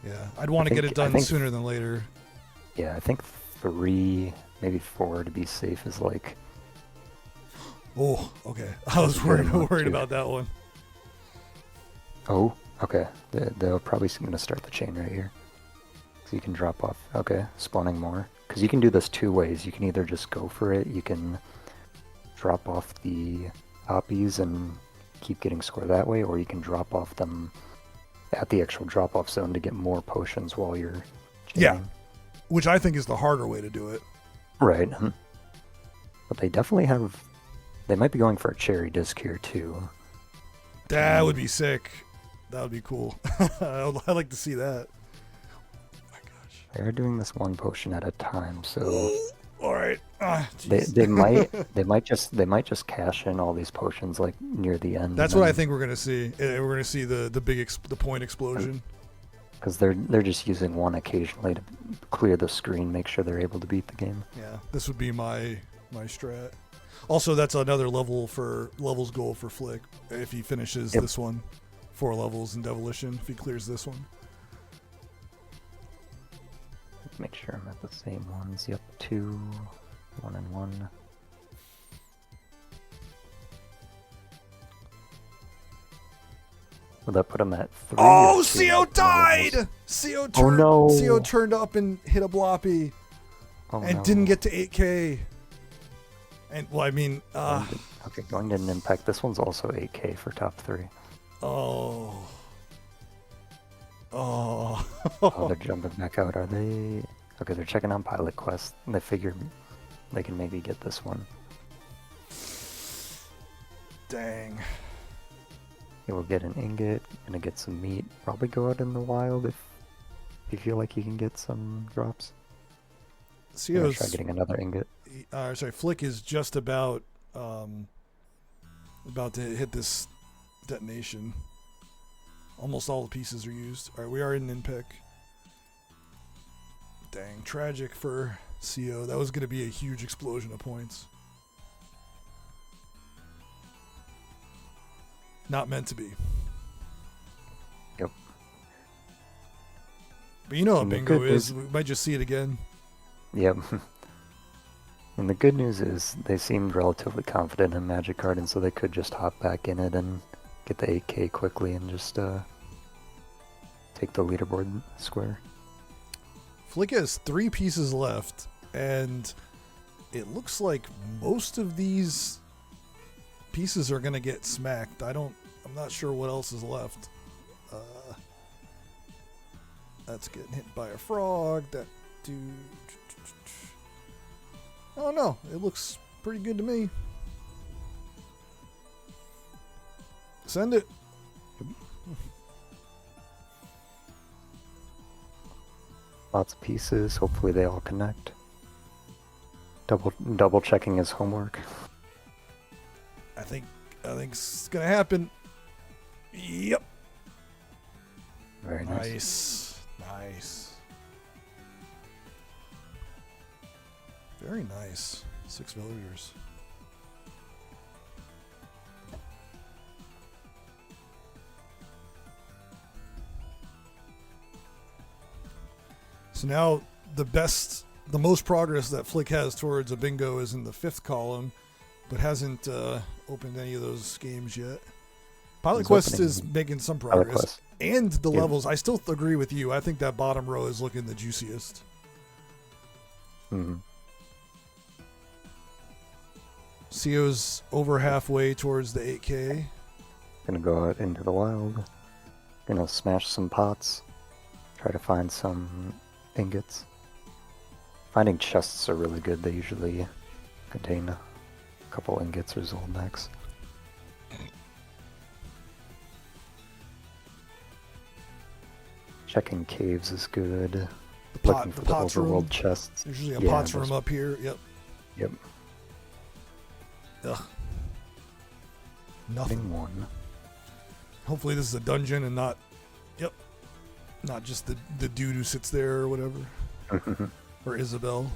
Yeah, I'd want to get it done sooner than later.
Yeah, I think 3, maybe 4 to be safe is like...
Oh, okay. I was worried about that one.
Oh, okay. They're probably going to start the chain right here. So you can drop off. Okay, spawning more. Because you can do this 2 ways. You can either just go for it. You can drop off the Oppies and keep getting score that way. Or you can drop off them at the actual drop-off zone to get more potions while you're chaining.
Yeah, which I think is the harder way to do it.
Right. But they definitely have... They might be going for a cherry disc here, too.
That would be sick. That would be cool. I'd like to see that. Oh my gosh.
They're doing this 1 potion at a time, so
all right.
They might just cash in all these potions like near the end.
That's what I think we're gonna see. We're gonna see the point explosion.
Because they're just using 1 occasionally to clear the screen, make sure they're able to beat the game.
Yeah, this would be my strat. Also, that's another levels goal for Flick if he finishes this one. 4 levels in Devolution if he clears this one.
Make sure I'm at the same ones. Yep, 2, 1 and 1. Will that put him at 3?
Oh, CO died! CO turned up and hit a Bloppy didn't get to 8K. And, well, I mean...
Okay, going to an impact. This one's also 8K for top 3.
Oh,
they're jumping back out. Are they... Okay, they're checking on Pilot Quest. And they figure they can maybe get this one.
Dang.
You will get an ingot, gonna get some meat. Probably go out in the wild if you feel like you can get some drops.
CO's...
Try getting another ingot.
Flick is just about to hit this detonation. Almost all the pieces are used. All right, we are in pick. Dang, tragic for CO. That was going to be a huge explosion of points. Not meant to be.
Yep.
But you know what
And the
bingo
good
is.
news-
We might just see it again.
Yep. And the good news is they seemed relatively confident in Magic Card, and so they could just hop back in it and get the 8K quickly and just take the leaderboard square.
Flick has 3 pieces left, and it looks like most of these pieces are going to get smacked. I'm not sure what else is left. That's getting hit by a frog. That dude. Oh no, it looks pretty good to me. Send it.
Lots of pieces. Hopefully they all connect. Double checking his homework.
I think it's gonna happen. Yep.
Very nice.
Nice. Very nice. 6 villagers. So now the most progress that Flick has towards a bingo is in the 5th column, but hasn't opened any of those games yet. Pilot
He's
Quest
opening
is making some
Pilot
progress.
Quest.
And the
Yeah.
levels, I still agree with you. I think that bottom row is looking the juiciest.
Mhm.
CO's over halfway towards the 8K.
Gonna go out into the wild. Gonna smash some pots. Try to find some ingots. Finding chests are really good. They usually contain a couple ingots or Zolnecks. Checking caves is good.
The
Looking for the
pots room.
overworld chests.
There's usually a
Yeah,
pots
those-
room up here. Yep.
Yep.
Ugh. Nothing.
Finding one.
Hopefully this is a dungeon and not just the dude who sits there or whatever. Or Isabel.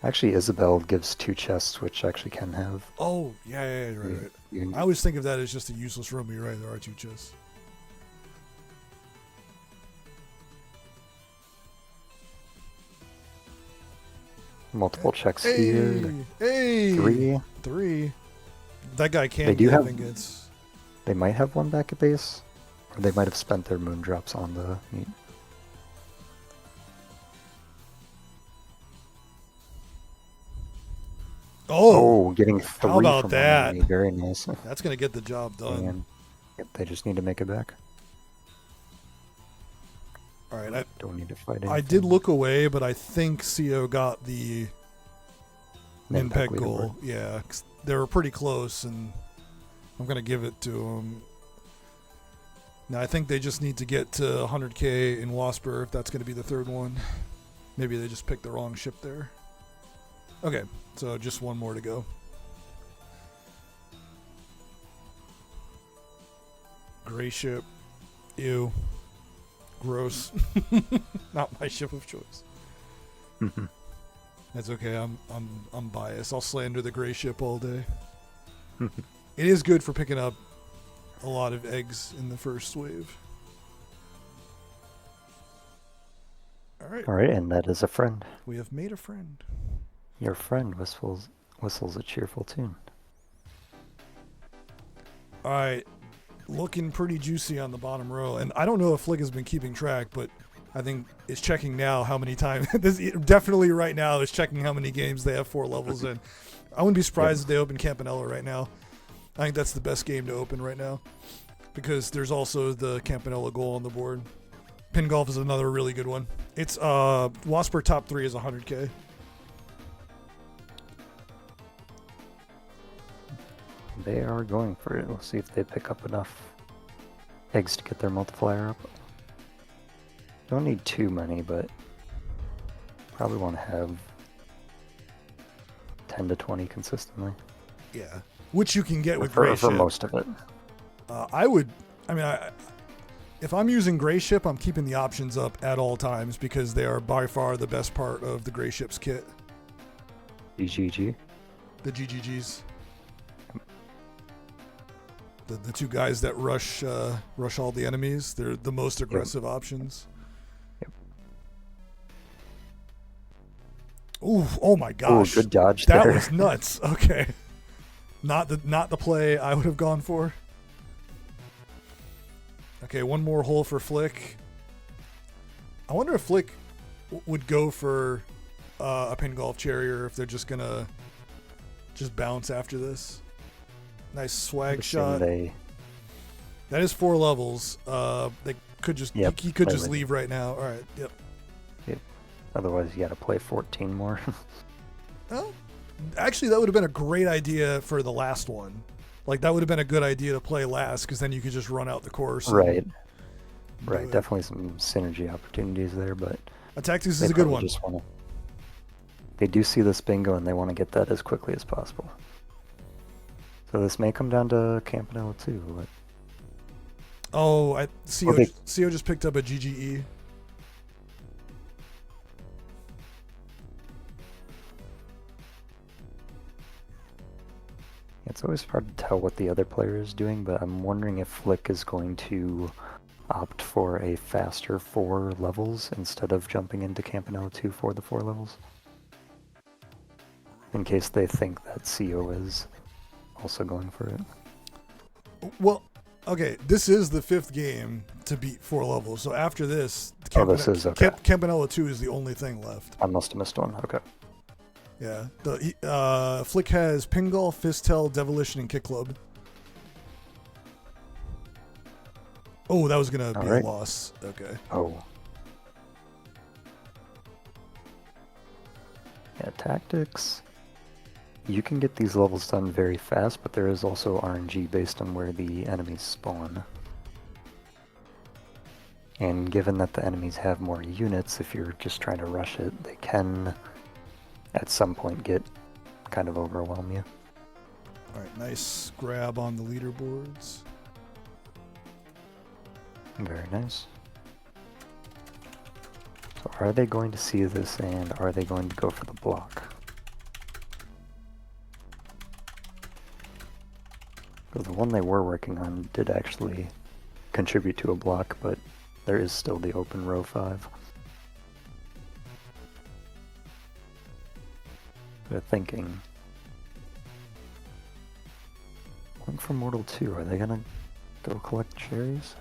Actually, Isabel gives 2 chests, which actually can have.
Oh, yeah, you're right.
You-
I always think of that as just a useless room, but you're right, there are 2 chests.
multiple checks
Hey!
here.
Hey!
3.
That guy can't
They do
get
have-
ingots.
They might have one back at base, or they might have spent their moon drops on the meat.
Oh!
Getting 3
about
from
that?
one enemy. Very nice.
That's going to get the job done.
And yep, they just need to make it back.
All right,
Don't need to fight anything.
I did look away, but I think CO got the
Min
Minpeg
leaderboard.
goal. Yeah, 'cause they were pretty close, and I'm going to give it to them. Now, I think they just need to get to 100K in Wasper if that's going to be the 3rd one. Maybe they just picked the wrong ship there. Okay, so just one more to go. Gray ship. Ew. Gross. Not my ship of choice.
Mhm.
That's okay. I'm biased. I'll slander the gray ship all day. It is good for picking up a lot of eggs in the first wave. All right.
All right, and that is a friend.
We have made a friend.
Your friend whistles a cheerful tune.
All right. Looking pretty juicy on the bottom row. And I don't know if Flick has been keeping track, but I think it's checking now how many times. Definitely right now is checking how many games they have 4 levels in. I wouldn't be surprised if they open Campanella right now. I think that's the best game to open right now because there's also the Campanella goal on the board. Pin Golf is another really good one. It's Wasper top 3 is 100K.
They are going for it. We'll see if they pick up enough eggs to get their multiplier up. Don't need too many, but probably want to have 10 to 20 consistently.
Yeah. Which you can get with
for
Gray Ship.
most of it.
I would I mean, if I'm using Gray Ship, I'm keeping the options up at all times because they are by far the best part of the Gray Ship's kit.
GGG.
The GGGs. The two guys that rush all the enemies. They're the most aggressive options.
Yep.
Ooh, oh my gosh.
Ooh, good dodge
that
there.
was nuts. Okay. Not the play I would have gone for. Okay, one more hole for Flick. I wonder if Flick would go for a pin golf cherry or if they're just gonna just bounce after this. Nice swag shot. That is 4 levels. They could just he could just leave right now. All right. Yep.
Otherwise, you got to play 14 more.
Well, actually, that would have been a great idea for the last one. Like that would have been a good idea to play last because then you could just run out the course.
Right. Definitely some synergy opportunities there, but
Tactics is a good one.
They do see this bingo and they want to get that as quickly as possible. So this may come down to Campanella too. But...
Oh, CO just picked up a GGE.
It's always hard to tell what the other player is doing, but I'm wondering if Flick is going to opt for a faster 4 levels instead of jumping into Campanella 2 for the 4 levels. In case they think that CO is also going for it.
Well, okay, this is the 5th game to beat 4 levels. So after this, Campanella 2 is the only thing left.
I must have missed one. Okay.
Yeah. Flick has Pin Golf, Fistel, Devilition, and Kick Club. Oh, that was going to be a loss. Okay.
Oh. Yeah, tactics. You can get these levels done very fast, but there is also RNG based on where the enemies spawn. And given that the enemies have more units, if you're just trying to rush it, they can, at some point, kind of overwhelm you.
Alright, nice grab on the leaderboards.
Very nice. So are they going to see this and are they going to go for the block? Because the one they were working on did actually contribute to a block, but there is still the open row 5. They're thinking. Going for Mortal 2, are they gonna go collect cherries?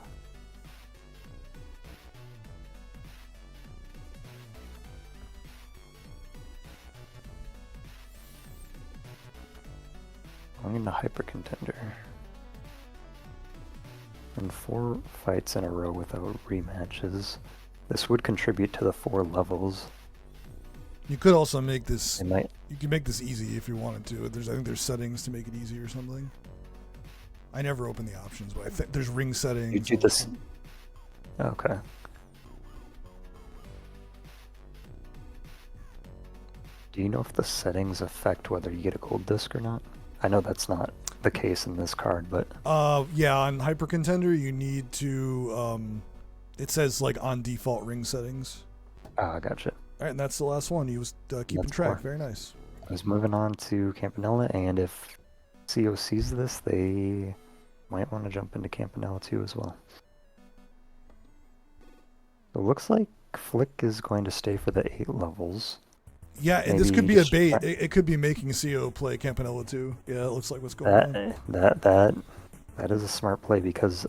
I'm into Hyper Contender. And 4 fights in a row without rematches. This would contribute to the 4 levels.
You could also make this.
You
can make this easy if you wanted to. I think there's settings to make it easy or something. I never open the options, but I think there's ring settings.
You do this. Okay. Do you know if the settings affect whether you get a gold disc or not? I know that's not the case in this card, but
yeah, on Hyper Contender you need to it says like on default ring settings.
Ah, gotcha.
All right, and that's the last one. He was keeping track. Very nice.
I was moving on to Campanella, and if CO sees this, they might want to jump into Campanella too as well. So it looks like Flick is going to stay for the 8 levels.
Yeah, and this could be a bait. It could be making CO play Campanella too. Yeah, it looks like what's going on.
That is a smart play because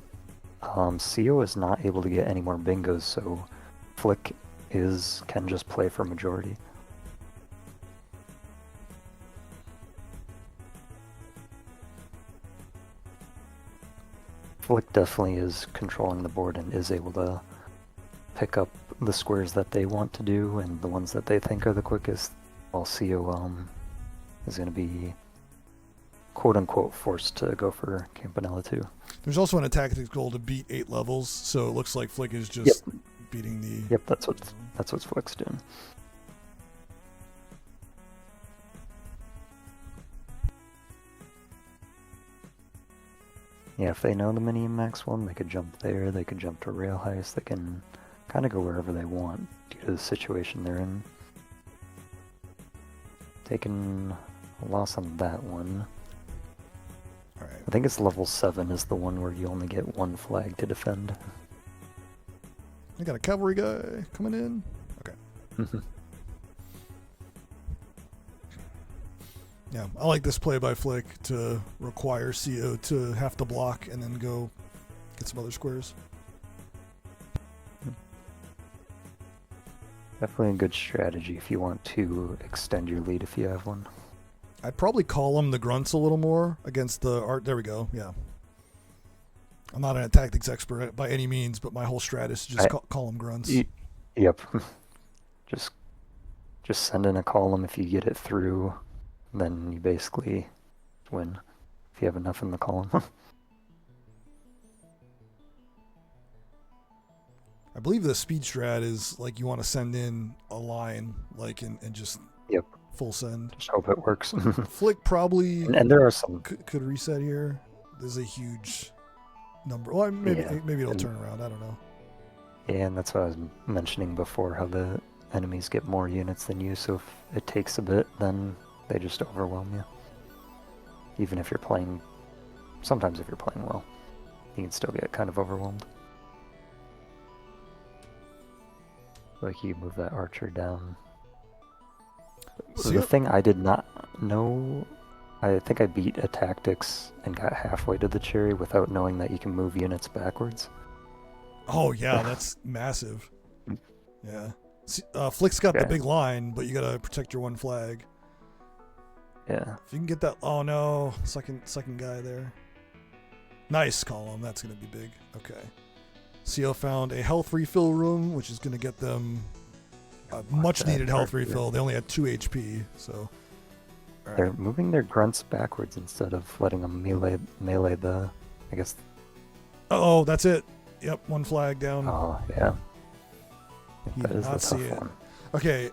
CO is not able to get any more bingos, so Flick can just play for majority. Flick definitely is controlling the board and is able to pick up the squares that they want to do and the ones that they think are the quickest, while CO is going to be quote-unquote forced to go for Campanella too.
There's also an tactics goal to beat 8 levels, so it looks like Flick is just beating the...
Yep, that's what Flick's doing. Yeah, if they know the mini max one, they could jump there, they could jump to rail heist, they can kind of go wherever they want due to the situation they're in. Taking a loss on that one.
Alright.
I think it's level 7 is the one where you only get one flag to defend.
I got a cavalry guy coming in. Okay. Yeah, I like this play by Flick to require CO to have to block and then go get some other squares.
Definitely a good strategy if you want to extend your lead if you have one.
I'd probably call him the grunts a little more against the art. There we go. Yeah. I'm not a tactics expert by any means, but my whole strat is to just call them grunts.
Yep. just send in a column. If you get it through, then you basically win if you have enough in the column.
I believe the speed strat is like you want to send in a line, like and just
Yep.
full send.
Just hope it works.
Flick probably
and there are some
could reset here. There's a huge number. Well, maybe it'll turn around. I don't know.
Yeah, and that's what I was mentioning before, how the enemies get more units than you, so if it takes a bit, then they just overwhelm you. Even if you're playing... Sometimes if you're playing well, you can still get kind of overwhelmed. Like you move that archer down. The thing I did not know... I think I beat a tactics and got halfway to the cherry without knowing that you can move units backwards.
Oh yeah, that's massive. Yeah. Flick's got the big line, but you gotta protect your one flag.
Yeah.
If you can get that, oh no, second guy there. Nice column, that's gonna be big. Okay. CO found a health refill room, which is gonna get them a much needed health refill. They only had 2 HP, so. Right.
They're moving their grunts backwards instead of letting them melee the, I guess.
Oh, that's it. Yep, one flag down.
Oh, yeah.
He
That
did
is
not
the
see
tough
it.
one.
Okay.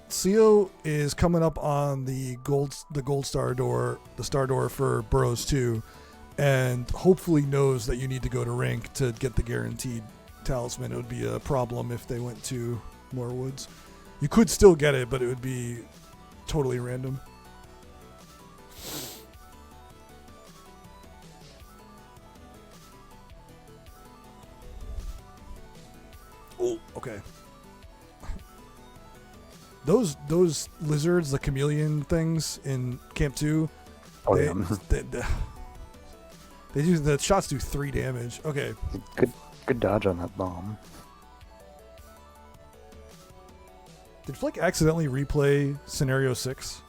CO is coming up on the gold star door, the star door for Burrows 2, and hopefully knows that you need to go to rank to get the guaranteed talisman. It would be a problem if they went to More Woods. You could still get it, but it would be totally random. Oh, okay. Those lizards, the chameleon things in Camp 2, they do, the shots do 3 damage. Okay.
Good dodge on that bomb.
Did Flick accidentally replay scenario 6?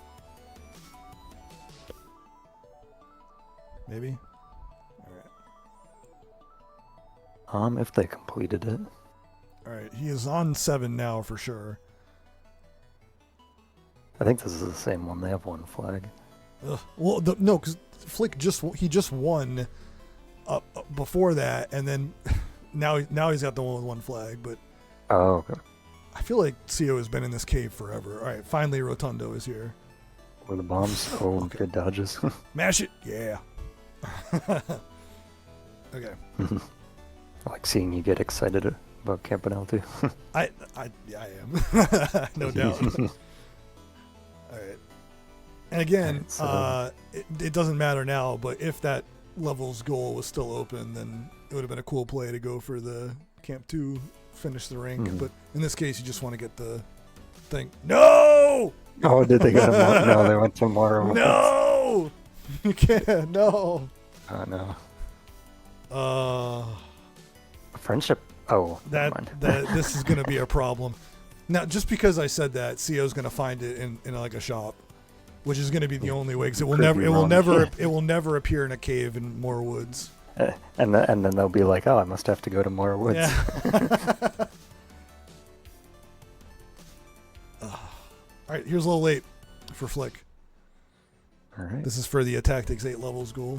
Maybe. All right.
If they completed it.
All right, he is on 7 now for sure.
I think this is the same one. They have one flag.
Well, no, because Flick just won before that, and then now he's got the one with one flag. But
oh, okay.
I feel like CO has been in this cave forever. All right, finally Rotundo is here.
Where the bombs? Oh,
okay.
Good dodges.
Mash it, yeah. Okay.
I like seeing you get excited about camping out too.
I am. No doubt. All right. And again, it doesn't matter now, but if that level's goal was still open, then it would have been a cool play to go for the Camp 2, finish the rank. But in this case, you just want to get the thing. No!
Oh, did they go to more? No, they went to more.
No! You can't. No.
Oh, no. Friendship. Oh,
this is going to be a problem. Now, just because I said that, CO's going to find it in like a shop, which is going to be the only way, because it will never appear in a cave in More Woods.
And then they'll be like, oh, I must have to go to More Woods.
Yeah. All right, here's a little late for Flick.
All right.
This is for the Tactics 8 levels goal.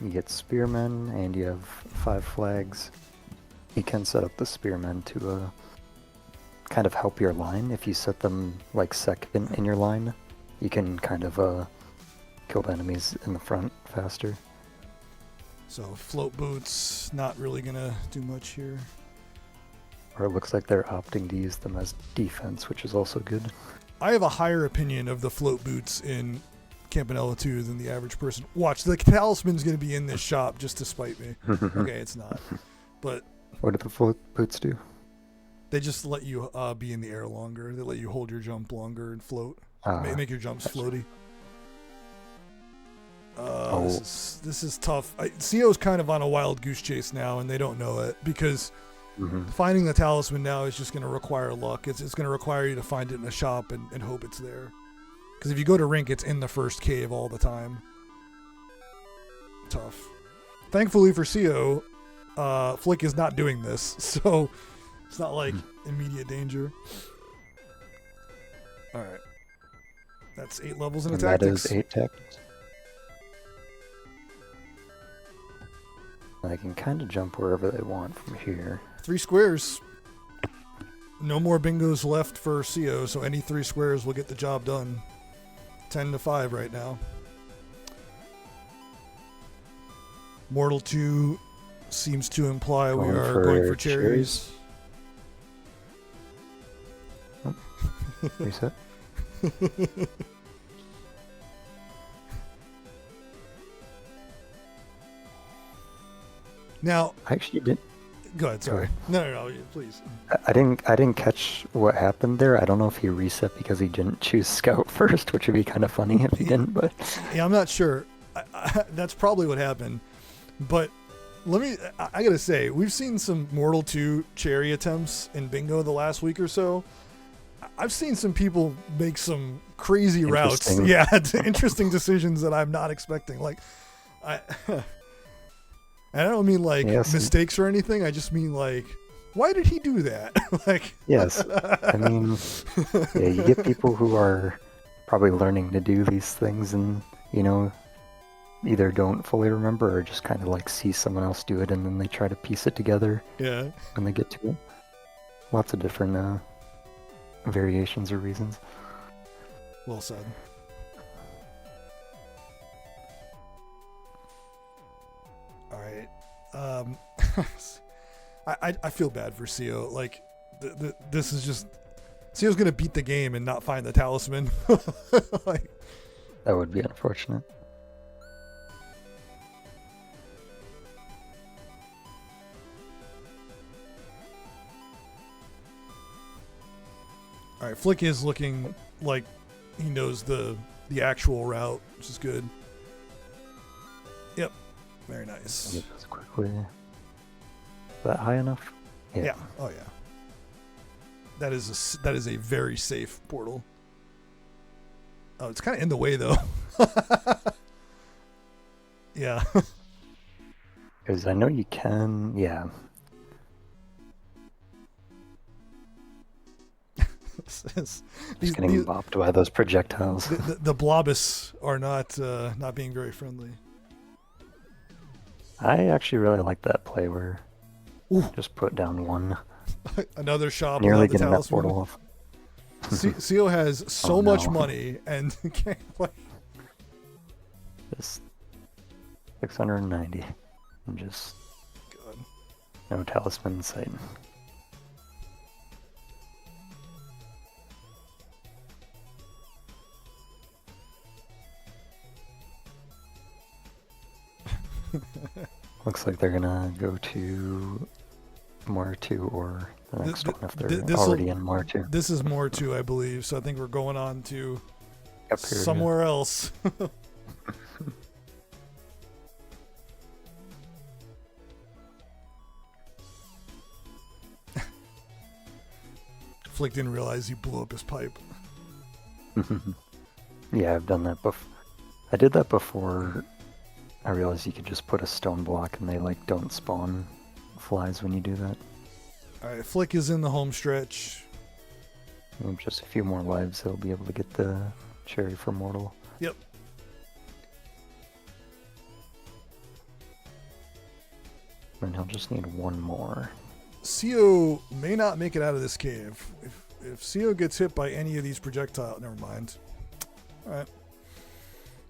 You get spearmen, and you have 5 flags. You can set up the spearmen to kind of help your line. If you set them like second in your line, you can kind of kill the enemies in the front faster.
So float boots, not really gonna do much here.
Or it looks like they're opting to use them as defense, which is also good.
I have a higher opinion of the float boots in Campanella 2 than the average person. Watch, the talisman's gonna be in this shop just to spite me. Okay, it's not. But
What do the float boots do?
they just let you be in the air longer. They let you hold your jump longer and float. Make your jumps floaty. This is tough. CO's kind of on a wild goose chase now, and they don't know it because finding the talisman now is just going to require luck. It's going to require you to find it in a shop and hope it's there. Because if you go to Rink, it's in the first cave all the time. Tough. Thankfully for CO, Flick is not doing this, so it's not like immediate danger. All right. That's 8 levels in
And
tactics.
that is 8 tactics. I can kind of jump wherever they want from here.
3 squares. No more bingos left for CO, so any 3 squares will get the job done. 10-5 right now. Mortal 2 seems to imply we
Going
are
for
going for cherries.
Reset.
Now,
I actually didn't.
go ahead. Sorry. No, please.
I didn't catch what happened there. I don't know if he reset because he didn't choose Scout first, which would be kind of funny if he didn't. But
Yeah, I'm not sure. That's probably what happened. But I gotta say, we've seen some Mortal 2 cherry attempts in bingo the last week or so. I've seen some people make some crazy routes.
Interesting.
Yeah, interesting decisions that I'm not expecting. Like, I don't mean like
Yes.
mistakes or anything. I just mean like, why did he do that? Like,
yes, I mean, yeah, you get people who are probably learning to do these things and, either don't fully remember or just kind of like see someone else do it and then they try to piece it together
yeah.
when they get to it. Lots of different variations or reasons.
Well said. All right. I feel bad for CO. Like, this is just CO's gonna beat the game and not find the talisman. Like,
That would be unfortunate.
all right, Flick is looking like he knows the actual route, which is good. Yep, very nice.
Get this quickly. Is that high enough?
Yeah. Oh yeah. That is a very safe portal. Oh, it's kind of in the way though. Yeah.
Because I know you can, yeah.
Just
Just getting bopped by those projectiles.
the blobus are not being very friendly.
I actually really like that play where
Ooh.
just put down one.
Another shop
Nearly
without the
getting that portal
talisman.
off.
CO has so
Oh,
much
no.
money and can't like.
Just 690. And just
God.
no talisman in sight. Looks like they're gonna go to Mar 2 or the next one if they're
this'll-
already in Mar 2.
This is more too, I believe. So I think we're going on to
Up here, yeah.
somewhere else. Flick didn't realize he blew up his pipe.
Yeah, I've done that before. I did that before. I realized you could just put a stone block and they don't spawn flies when you do that.
All right, Flick is in the home stretch.
And just a few more lives, he'll be able to get the cherry for mortal.
Yep.
And he'll just need one more.
CO may not make it out of this cave. If CO gets hit by any of these projectiles, never mind. All right.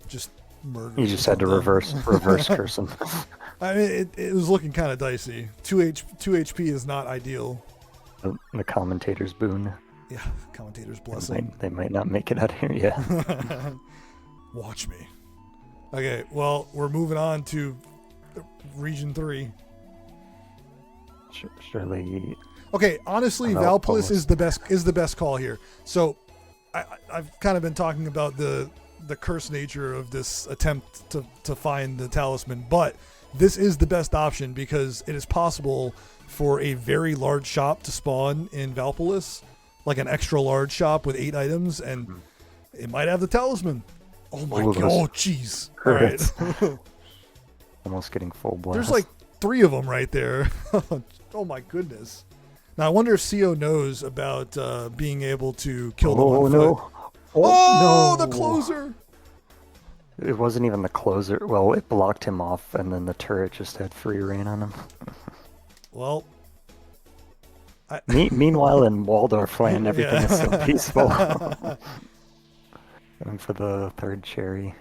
Just murder.
You just had to reverse curse him.
I mean, it was looking kind of dicey. 2 HP is not ideal.
The commentator's boon.
Yeah, commentator's blessing.
They might not make it out of here. Yeah.
Watch me. Okay, well, we're moving on to Region 3.
Surely.
Okay, honestly, Valpolis is the best call here. So, I've kind of been talking about the cursed nature of this attempt to find the talisman, but this is the best option because it is possible for a very large shop to spawn in Valpolis, like an extra large shop with 8 items, and it might have the talisman. Oh my god! Oh jeez! All right.
Almost getting full blast.
There's like 3 of them right there. Oh my goodness! Now I wonder if CO knows about being able to kill them on foot. Oh no! The closer.
It wasn't even the closer. Well, it blocked him off, and then the turret just had free reign on him.
Well.
Meanwhile, in Waldorf land, everything is so peaceful. And for the 3rd cherry.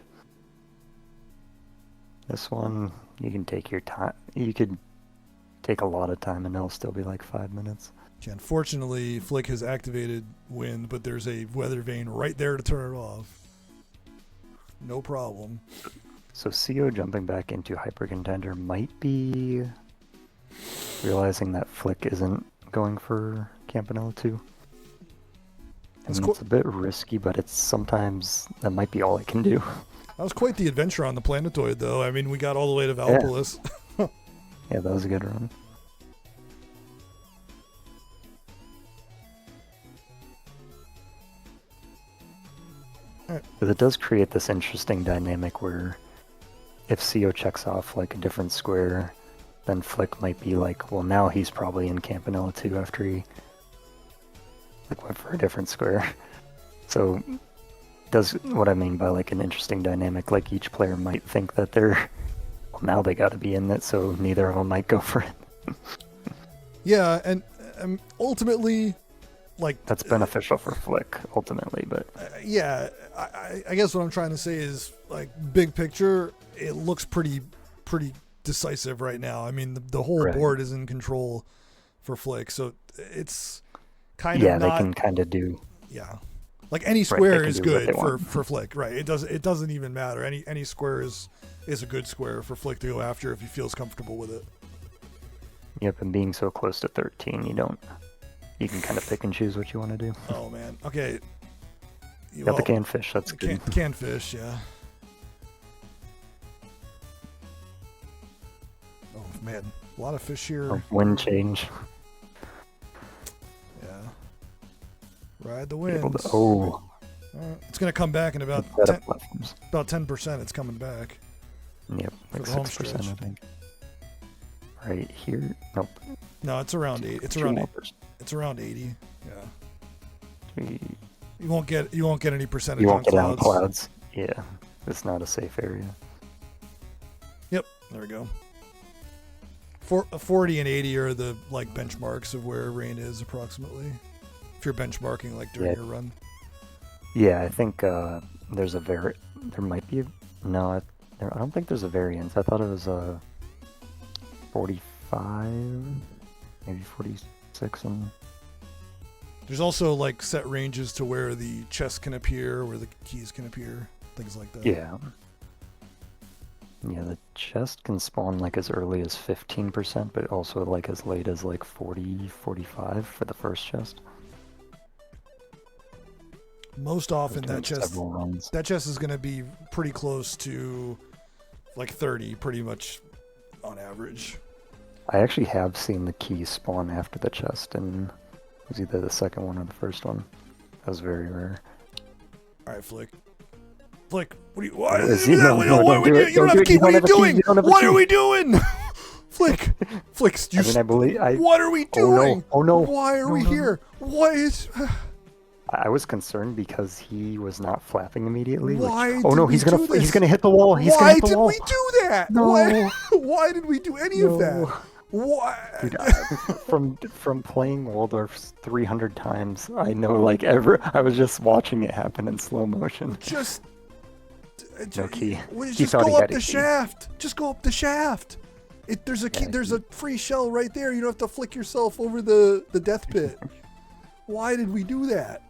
This one, you can take your time. You could take a lot of time, and it'll still be like 5 minutes.
Unfortunately, Flick has activated wind, but there's a weather vane right there to turn it off. No problem.
So CO jumping back into Hyper Contender might be realizing that Flick isn't going for Campanella 2. It's a bit risky, but it's sometimes that might be all it can do.
That was quite the adventure on the Planetoid, though. I mean, we got all the way to Valpolis.
Yeah, that was a good run. But it does create this interesting dynamic where if CO checks off like a different square, then Flick might be like, well, now he's probably in Campanella 2 after he went for a different square. So does what I mean by like an interesting dynamic, like each player might think that they're, well, now they got to be in it, so neither of them might go for it.
Yeah, and ultimately, like...
That's beneficial for Flick, ultimately, but...
yeah, I guess what I'm trying to say is, like, big picture, it looks pretty decisive right now. I mean, the whole board is in control for Flick, so it's kind of not...
Yeah, they can kind of do...
Yeah. Like, any square is good for Flick, right? It doesn't even matter. Any square is a good square for Flick to go after if he feels comfortable with it.
Yep, and being so close to 13, you can kind of pick and choose what you want to do.
Oh, man. Okay.
Got the canned fish, that's good.
Canned fish, yeah. Oh, man. A lot of fish here.
Wind change.
Yeah. Ride the wind. It's going to come back in about 10%. It's coming back.
Yep, like 6%, I think. Right here? Nope.
No, it's around 8. It's around 80. Yeah. You won't get any percentage.
You won't get on clouds. Yeah, it's not a safe area.
Yep, there we go. 40 and 80 are the like benchmarks of where rain is approximately. If you're benchmarking like during your run.
Yeah, I think there might be I don't think there's a variance. I thought it was 45, maybe 46. And
there's also like set ranges to where the chests can appear, where the keys can appear, things like that.
Yeah. Yeah, the chest can spawn like as early as 15%, but also like as late as like 40, 45 for the first chest.
Most often that chest is going to be pretty close to like 30, pretty much on average.
I actually have seen the key spawn after the chest, and it was either the second one or the first one. That was very rare.
All right, Flick. Flick, what are you? What?
You don't have a key.
What are you doing? What are we doing? Flick,
I believe.
What are we doing?
Oh no!
Why are we here? What is?
I was concerned because he was not flapping immediately.
Why?
He's gonna hit the wall.
Why did we do that? No. Why did we do any of that? Why?
Dude, from playing Waldorf 300 times, I know I was just watching it happen in slow motion. No key. He
Just
thought he
go up
had a
the
key.
shaft. Just go up the shaft. There's a key.
Yeah,
There's a free shell right there. You don't have to flick yourself over the death pit. Why did we do that?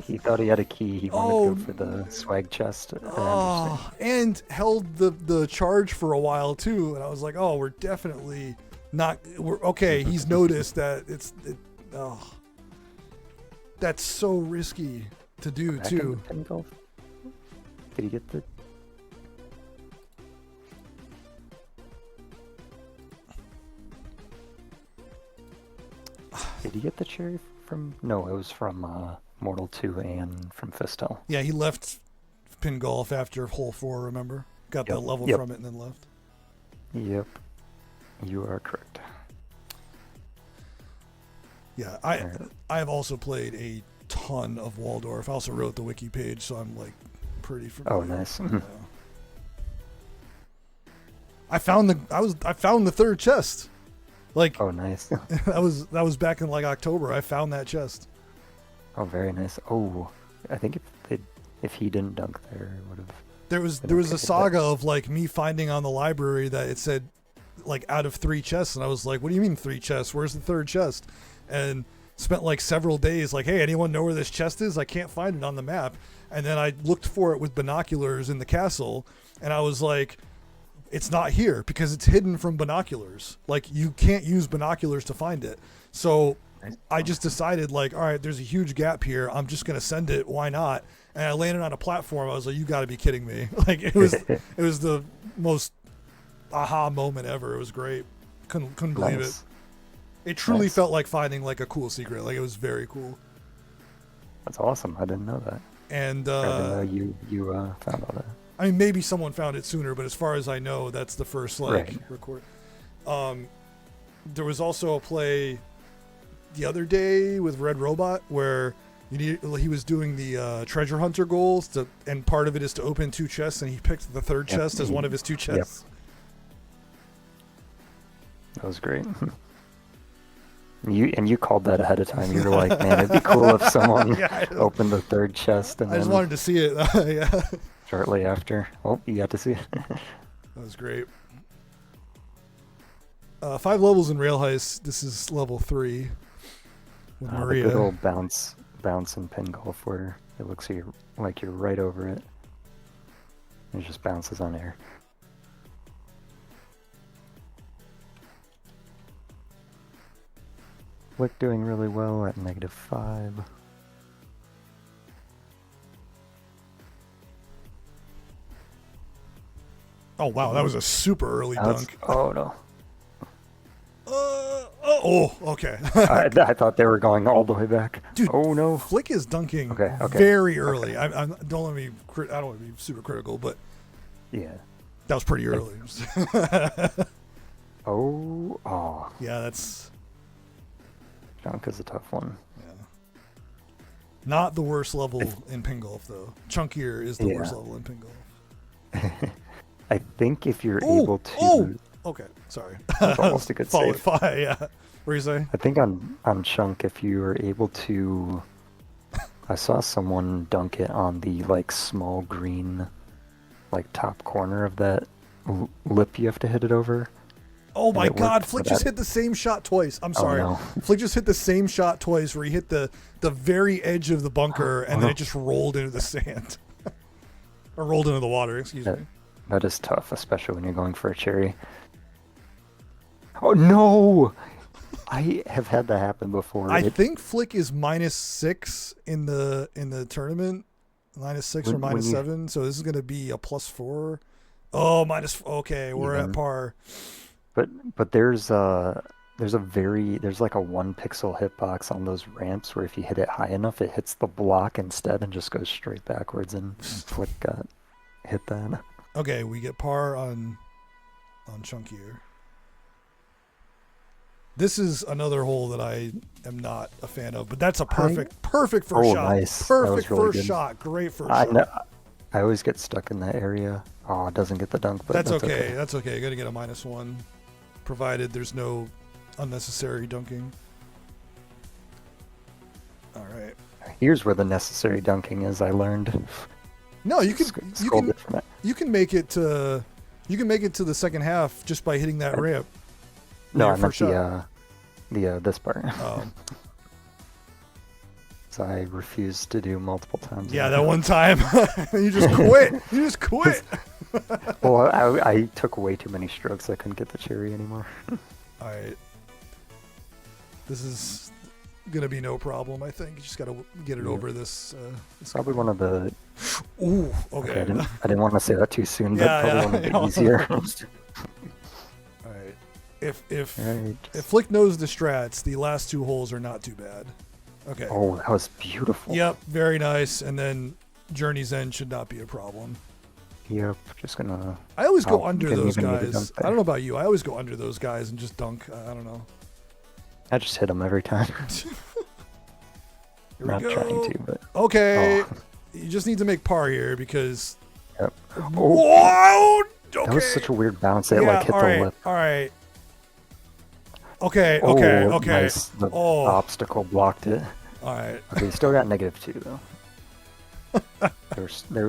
He thought he had a key. He wanted to go for
Oh,
the swag chest. I understand.
Oh, and held the charge for a while too. And I was like, oh, we're definitely not. We're okay. He's noticed that oh, that's so risky to do
Back in
too.
the pin golf? Did he get the? Did he get the cherry from? No, it was from Mortal 2 and from Fistel.
Yeah, he left pin golf after hole 4. Remember, got
Yep,
that level
yep.
from it and then left.
Yep, you are correct.
Yeah,
Alright.
I have also played a ton of Waldorf. I also wrote the wiki page, so I'm like pretty familiar.
Oh, nice.
Yeah. I found the third chest. Like
Oh, nice.
that was back in like October. I found that chest.
Oh, very nice. Oh, I think if he didn't dunk there, it would have.
There was
They don't
a
pick it
saga of like me finding on the library that it said like out of 3 chests, and I was like, what do you mean 3 chests? Where's the third chest? And spent like several days like, hey, anyone know where this chest is? I can't find it on the map. And then I looked for it with binoculars in the castle, and I was like, it's not here because it's hidden from binoculars. Like you can't use binoculars to find it. So I just decided like, all right, there's a huge gap here. I'm just going to send it. Why not? And I landed on a platform. I was like, you got to be kidding me. Like it was the most aha moment ever. It was great. Couldn't believe
Nice.
it. It truly
Nice.
felt like finding like a cool secret. Like it was very cool.
That's awesome. I didn't know that.
And
I didn't know you found all that.
I mean, maybe someone found it sooner, but as far as I know, that's the first like
Right.
record. There was also a play the other day with Red Robot where he was doing the treasure hunter goals, and part of it is to open 2 chests, and he picked the third
Yep.
chest as one of his 2 chests.
That was great. You called that ahead of time. You were like, man, it'd be cool if someone
Yeah, I know.
opened the third chest, and
I just
then
wanted to see it. Yeah,
shortly after, oh, you got to see it.
that was great. 5 levels in Rail Heist. This is level 3 with
The
Maria.
good old bounce and pin golf where it looks like you're right over it. It just bounces on air. Flick doing really well at -5.
Oh wow, that was a super early dunk.
Oh no.
Okay.
I thought they were going all the way back.
Dude,
oh no.
Flick is dunking
Okay.
very early. I don't want to be I don't want to be super critical, but
Yeah.
that was pretty early.
Oh.
Yeah, that's
Junk is a tough one.
not the worst level in pin golf though. Chunkier is the
Yeah.
worst level in pin golf.
I think if you're
Ooh,
able to,
oh! Okay, sorry.
That's almost a good
Follow
save.
it, yeah. What were you saying?
I think on Chunk, if you were able to, I saw someone dunk it on the like small green, like top corner of that lip you have to hit it over.
Oh my
it
God!
worked
Flick
for
just
that.
hit the same shot twice. I'm sorry.
no.
Flick just hit the same shot twice, where he hit the very edge of the bunker, and then
no.
it just rolled into the sand, or rolled into the water. Excuse me.
That is tough, especially when you're going for a cherry. Oh no! I have had that happen before.
I think Flick is -6 in the tournament, -6 or
When you-
-7. So this is going to be a +4. Oh, okay, we're at
Even.
par.
But there's like a 1 pixel hitbox on those ramps where if you hit it high enough, it hits the block instead and just goes straight backwards. And Flick got hit that.
Okay, we get par on Chunkier. This is another hole that I am not a fan of, but that's a perfect first shot.
Nice. That was
Perfect
really
first
good.
shot. Great first
I
shot.
know. I always get stuck in that area. Oh, it doesn't get the dunk, but
That's okay. That's okay. Gonna get a -1, provided there's no unnecessary dunking. All right.
Here's where the necessary dunking is, I learned.
No, you can
Scroll different.
you can make it to the second half just by hitting that ramp.
No,
Your
I meant
first shot.
this part.
Oh.
So I refused to do multiple times.
Yeah, that one time you just quit. You just quit.
Well, I took way too many strokes. I couldn't get the cherry anymore.
All right. This is gonna be no problem. I think you just gotta get it over this.
It's probably one of the.
Ooh.
Okay,
Okay.
I didn't want to say that too soon, but
Yeah,
probably one of
yeah.
the easier.
All right. If
Right.
Flick knows the strats, the last two holes are not too bad. Okay.
Oh, that was beautiful.
Yep. Very nice. And then Journey's End should not be a problem.
Yep. Just gonna.
I always go
Oh,
under
didn't
those
even need to
guys.
dunk
I
there.
don't know about you. I always go under those guys and just dunk. I don't know.
I just hit him every time.
Here
Not
we go.
trying to, but.
Okay.
Oh.
You just need to make par here because.
Yep.
Whoa! Okay.
That was such a weird bounce. It like hit
all
the
right,
lip.
All right. Okay.
Oh,
Okay.
Nice. The
Oh.
obstacle blocked it.
All right.
Okay, you still got -2 though.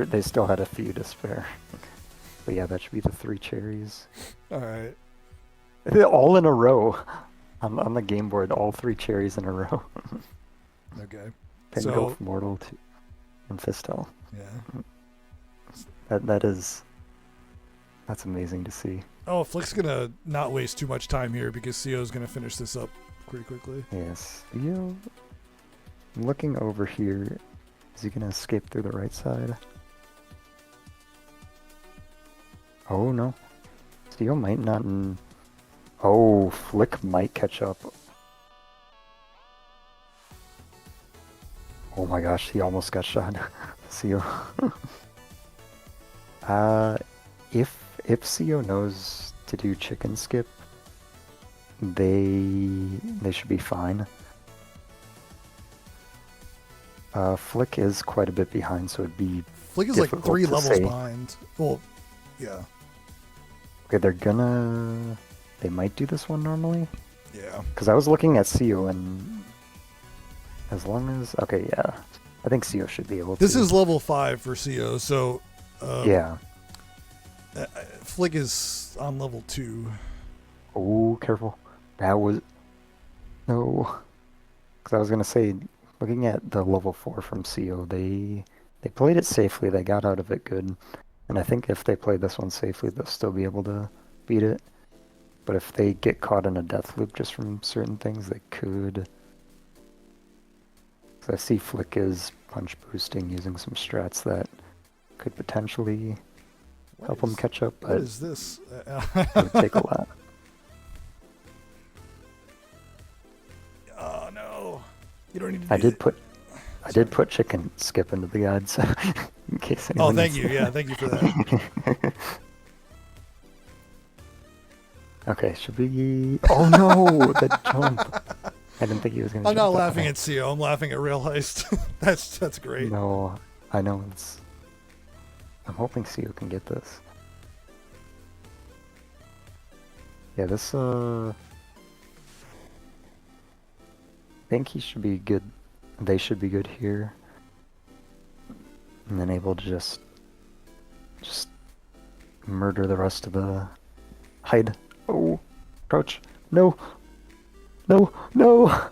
They still had a few to spare. But yeah, that should be the 3 cherries.
All right.
They're all in a row. On the game board, all 3 cherries in a row.
Okay.
Pengo, Mortal, and Fistel.
Yeah.
That's amazing to see.
Oh, Flick's gonna not waste too much time here because Sio's gonna finish this up pretty quickly.
Yes. I'm looking over here. Is he gonna escape through the right side? Oh no. Theo might not. Oh, Flick might catch up. Oh my gosh, he almost got shot. Theo. If Theo knows to do chicken skip, they should be fine. Flick is quite a bit behind, so it'd be
Flick is like
difficult
3
to
levels
say.
behind. Well, yeah.
Okay. They might do this one normally.
Yeah.
Because I was looking at Theo and as long as okay, yeah, I think Theo should be able to.
This is level 5 for Sio, so
yeah.
Flick is on level 2.
Oh, careful. That was no. Because I was gonna say, looking at the level 4 from CO, they played it safely. They got out of it good, and I think if they play this one safely, they'll still be able to beat it. But if they get caught in a death loop just from certain things, they could. So I see Flick is punch boosting using some strats that could potentially help him catch up,
What
but
is this?
it would take a lot.
Oh no! You don't need to.
I did put chicken skip into the guides in case anyone.
Oh, thank
needs
you.
to-
Yeah, thank you for that.
Okay, should we? Oh no, the jump! I didn't think he was gonna.
I'm not
jump that
laughing
high.
at Sio. I'm laughing at Rail Heist. That's great.
No, I know it's. I'm hoping Sio can get this. Yeah, this. I think he should be good. They should be good here, and then able to just murder the rest of the hide. Oh, crouch! No, no, no!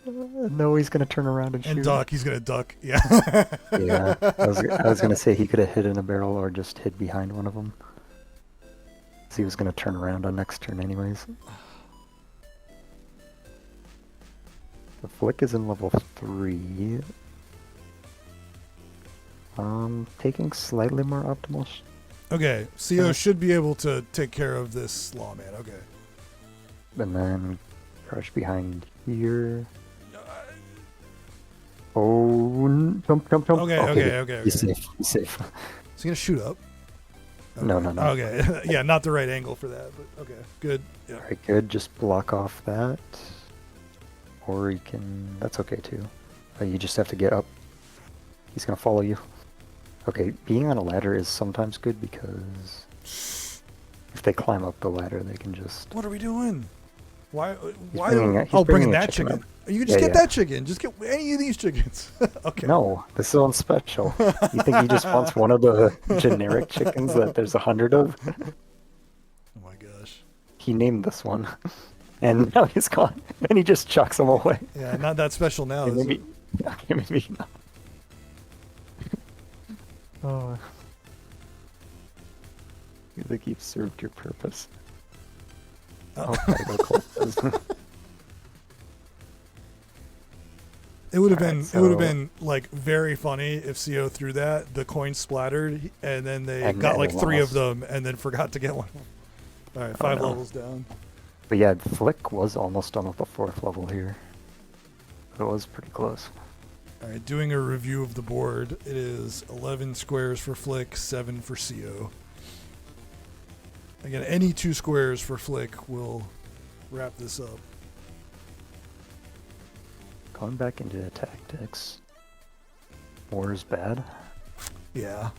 No, he's gonna turn around and shoot.
And duck. He's gonna duck. Yeah.
Yeah, I was gonna say he could have hid in a barrel or just hid behind one of them. So he was gonna turn around on next turn anyways. The Flick is in level 3. Taking slightly more optimal.
Okay. Sio should be able to take care of this lawman. Okay.
And then crouch behind here. Oh, jump, jump, jump.
Okay.
He's safe. He's safe.
Is he gonna shoot up?
No.
Okay. Yeah, not the right angle for that, but okay. Good. Yeah.
Alright, good. Just block off that. Or you can... That's okay too. You just have to get up. He's gonna follow you. Okay, being on a ladder is sometimes good because... If they climb up the ladder, they can just...
What are we doing? Why?
He's bringing
Oh, bringing
a
that
chicken
chicken.
up.
You can just
Yeah,
get
yeah.
that chicken. Just get any of these chickens. Okay.
No, this is on special. You think he just wants one of the generic chickens that there's 100 of?
Oh my gosh.
He named this one, and now he's gone, and he just chucks them away.
Yeah, not that special now,
Okay,
is
maybe,
it?
okay, maybe not. Oh. You think you've served your purpose?
Oh.
Okay, go close.
It would have
Alright,
been. It would have
so-
been like very funny if CO threw that. The coin splattered, and then they
And
got
then
like
they
3 of
lost.
them, and then forgot to get one. All right, 5
no.
levels down.
But yeah, Flick was almost done with the 4th level here. It was pretty close.
All right, doing a review of the board. It is 11 squares for Flick, 7 for CO. Again, any 2 squares for Flick will wrap this up.
Going back into tactics. War is bad.
Yeah.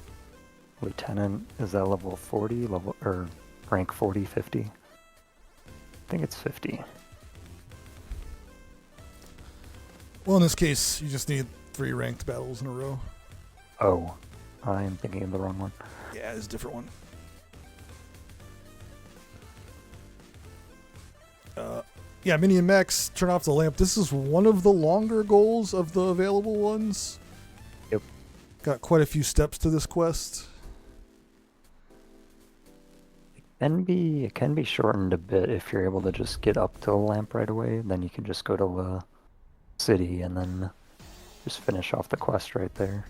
Lieutenant is that level 40, or rank 40, 50? I think it's 50.
Well, in this case, you just need 3 ranked battles in a row.
Oh, I am thinking of the wrong one.
Yeah, it's a different one. Yeah, Mini and Max, turn off the lamp. This is one of the longer goals of the available ones.
Yep.
Got quite a few steps to this quest.
It can be shortened a bit if you're able to just get up to the lamp right away. Then you can just go to the city and then just finish off the quest right there.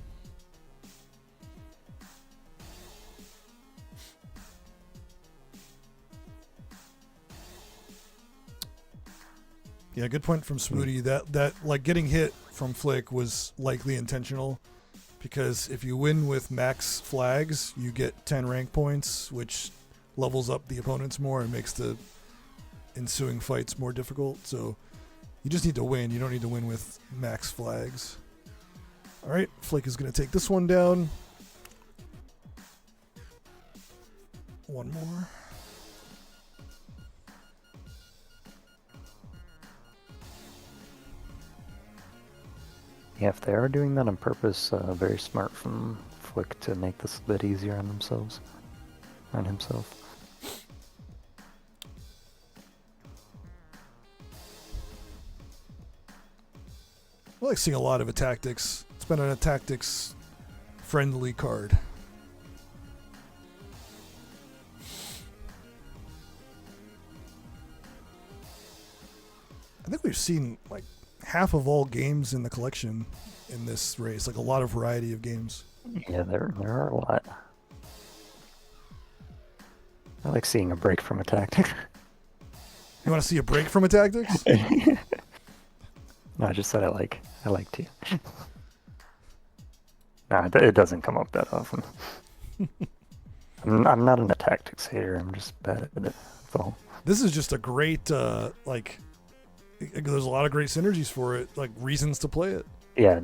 Yeah, good point from Smooty. That like getting hit from Flick was likely intentional, because if you win with max flags, you get 10 rank points, which levels up the opponents more and makes the ensuing fights more difficult. So you just need to win. You don't need to win with max flags. All right, Flick is going to take this one down. One more.
Yeah, if they are doing that on purpose, very smart from Flick to make this a bit easier on themselves, on himself.
I like seeing a lot of a tactics. It's been a tactics friendly card. I think we've seen like half of all games in the collection in this race, like a lot of variety of games.
Yeah, there are a lot. I like seeing a break from a tactic.
You want to see a break from a tactics?
No, I just said I like to. Nah, it doesn't come up that often. I'm not a tactics hater. I'm just bad at it. That's all.
This is just a great like. There's a lot of great synergies for it, like reasons to play it.
Yeah,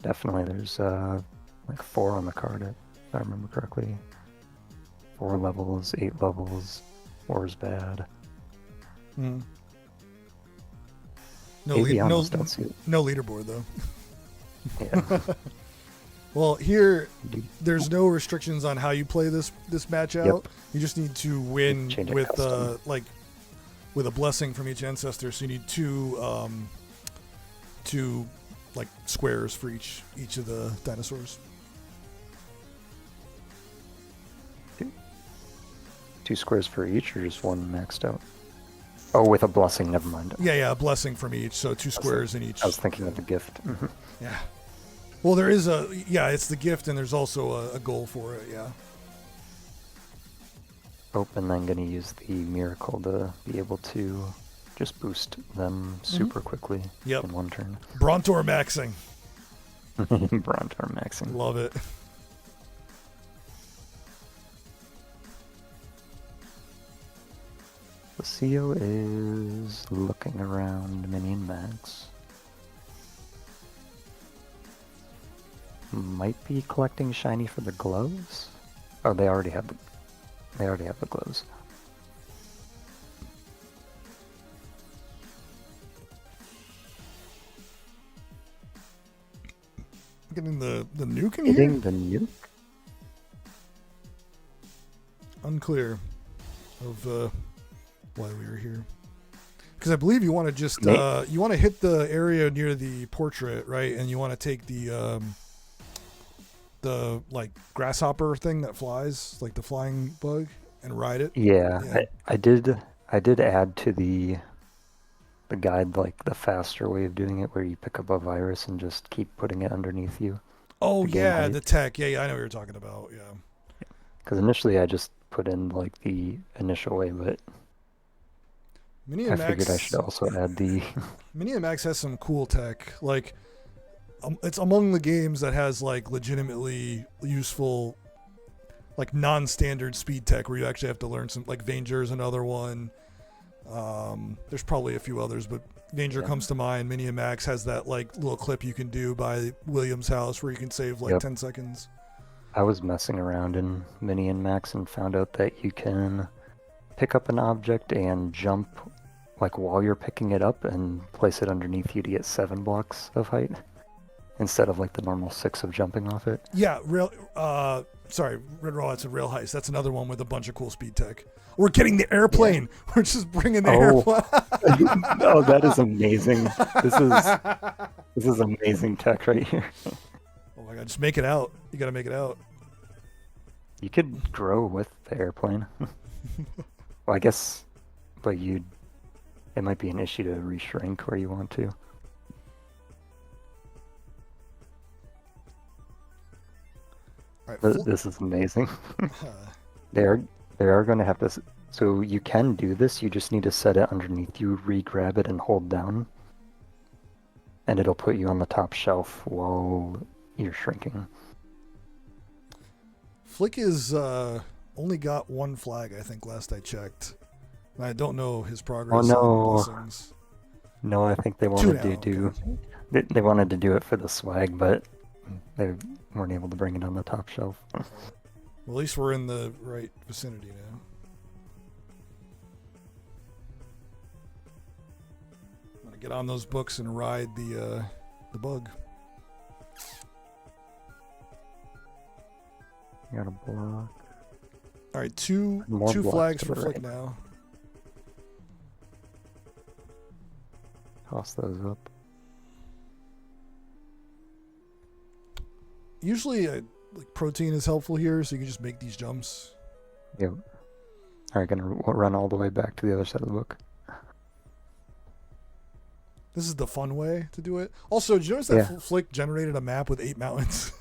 definitely. There's like 4 on the card, if I remember correctly. 4 levels, 8 levels. War's bad.
Mm. No,
Maybe
no,
almost don't see it.
no leaderboard though.
Yeah.
Well, here there's no restrictions on how you play this match out.
Yep.
You just need to win
Change it
with
custom.
like with a blessing from each ancestor. So you need two like squares for each of the dinosaurs.
2 squares for each, or just 1 maxed out? Oh, with a blessing. Never mind.
Yeah, a blessing from each. So 2 squares in each.
I was thinking of the gift. Mhm.
Yeah. Well, there is it's the gift, and there's also a goal for it. Yeah.
Oh, and then gonna use the miracle to be able to just boost them super quickly
Yep.
in 1 turn.
Brontor maxing.
Brontar maxing.
Love it.
Lucio is looking around Minion Max. Might be collecting shiny for the gloves. Oh, they already have the gloves.
Getting the nuke in here?
Hitting the nuke?
Unclear of why we were here. Because I believe you want to just you want to hit the area near the portrait, right? And you want to take the like grasshopper thing that flies, like the flying bug, and ride it.
Yeah. I did add to the guide like the faster way of doing it, where you pick up a virus and just keep putting it underneath you.
Oh yeah,
height.
the tech. Yeah, I know what you're talking about. Yeah.
Because initially I just put in like the initial way, but
Mini
I
and Max,
figured I should also add the.
Mini and Max has some cool tech. Like, it's among the games that has like legitimately useful, like non-standard speed tech where you actually have to learn some. Like Vanger's another one. There's probably a few others, but Vanger comes to mind. Mini and Max has that like little clip you can do by William's house where you can save like 10 seconds.
I was messing around in Mini and Max and found out that you can pick up an object and jump like while you're picking it up and place it underneath you to get 7 blocks of height instead of like the normal 6 of jumping off it.
Yeah, sorry, Red Raw, it's a Rail Heist. That's another one with a bunch of cool speed tech. We're getting the airplane. Yeah. We're just bringing the airplane.
Oh, that is amazing. This is amazing tech right here.
Oh my god, just make it out. You gotta make it out.
You could grow with the airplane. Well, I guess, but it might be an issue to reshrink where you want to.
Right,
this is amazing. They are going to have to. So you can do this. You just need to set it underneath you, re-grab it, and hold down, and it'll put you on the top shelf while you're shrinking.
Flick is only got 1 flag, I think, last I checked. I don't know his progress.
Oh no!
On
No, I think they wanted to do. Okay. They wanted to do it for the swag, but they weren't able to bring it on the top shelf.
Well, at least we're in the right vicinity now. I'm gonna get on those books and ride the bug.
You got a block.
All right, two flags for Flick now.
Toss those up.
Usually, like protein is helpful here, so you can just make these jumps.
Yep. All right, gonna run all the way back to the other side of the book.
This is the fun way to do it. Also, did you notice that Flick generated a map with 8 mountains?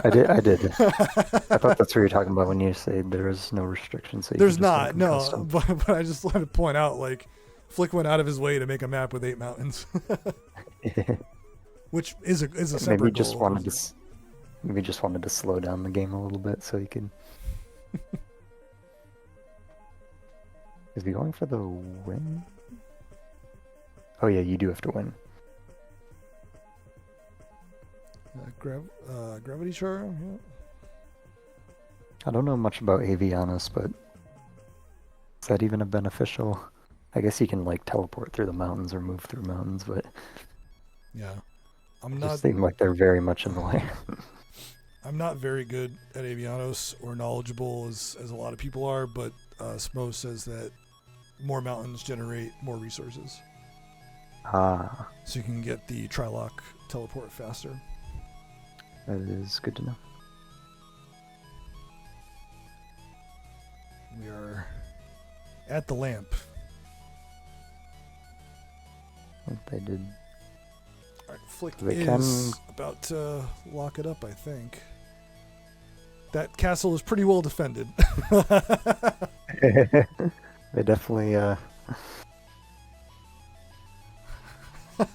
I did. I thought that's what you're talking about when you say there is no restriction. So
there's not, no. But I just wanted to point out, like, Flick went out of his way to make a map with 8 mountains, which is a separate
maybe
goal.
Maybe just wanted to slow down the game a little bit so he could. Is he going for the win? Oh yeah, you do have to win.
Gravity charm. Yeah.
I don't know much about Avianus, but is that even a beneficial? I guess you can like teleport through the mountains or move through mountains, but
yeah,
just seem like they're very much in the way.
I'm not very good at Avianos or knowledgeable as a lot of people are, but Smo says that more mountains generate more resources.
Ah.
So you can get the Trilock teleport faster.
That is good to know.
We are at the lamp.
They did.
Alright, Flick is about to lock it up, I think. That castle is pretty well defended.
They definitely, yeah,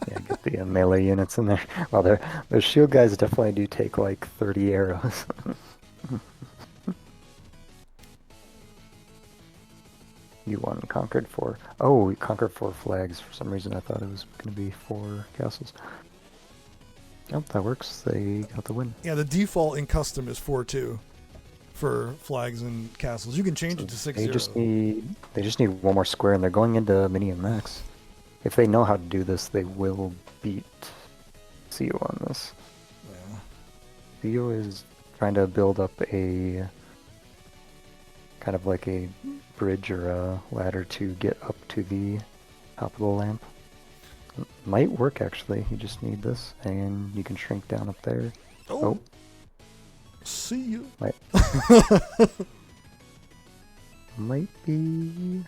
get the melee units in there. Well, those shield guys definitely do take like 30 arrows. You won, conquered 4. Oh, we conquered 4 flags. For some reason I thought it was going to be 4 castles. Yep, that works. They got the win.
Yeah, the default in custom is 4-2 for flags and castles. You can change it to 6-0.
They just need 1 more square, and they're going into Mini and Max. If they know how to do this, they will beat CU on this.
Yeah.
Theo is trying to build up a kind of like a bridge or a ladder to get up to the top of the lamp. Might work actually. You just need this, and you can shrink down up there.
Oh. See you.
Might be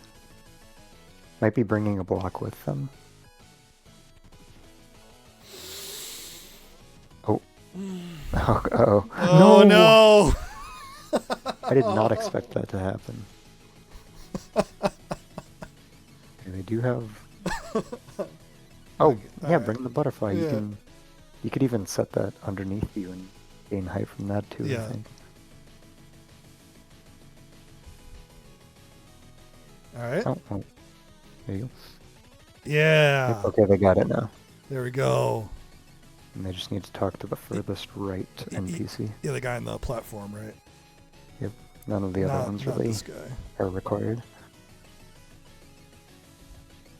bringing a block with them. Oh. Oh.
Oh no!
I did not expect that to happen. Okay, they do have. Oh, yeah, bring the butterfly.
Yeah.
You could even set that underneath you and gain height from that too,
Yeah.
I think.
Alright.
Oh, there you go.
Yeah.
Okay, they got it now.
There we go.
And they just need to talk to the furthest right NPC.
Yeah, the guy on the platform, right?
Yep. None of the other ones
not
really
this guy.
are required.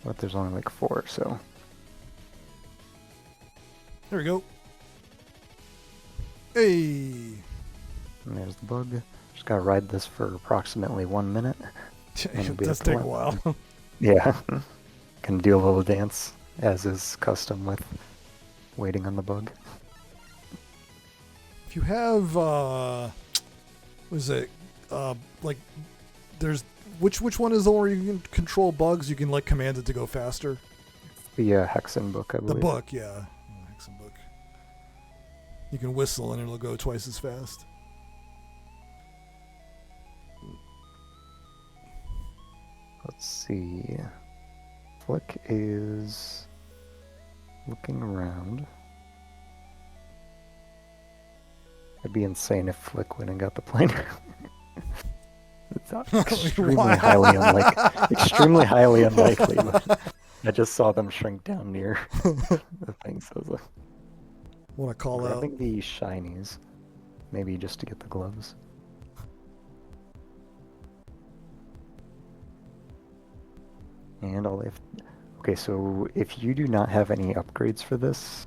But there's only like 4, so.
There we go. Hey.
And there's the bug. Just gotta ride this for approximately 1 minute.
It does take a while.
Yeah. Can do a little dance, as is custom with waiting on the bug.
If you have, what is it? Like, there's which one is the one where you can control bugs? You can like command it to go faster.
The Hexen book, I believe.
The book, yeah, Hexen book. You can whistle and it'll go twice as fast.
Let's see. Flick is looking around. It'd be insane if Flick went and got the plane. It's extremely highly unlikely. But I just saw them shrink down near the thing, so I was like,
Want to call out?
grabbing the shinies, maybe just to get the gloves. And all they have. Okay, so if you do not have any upgrades for this,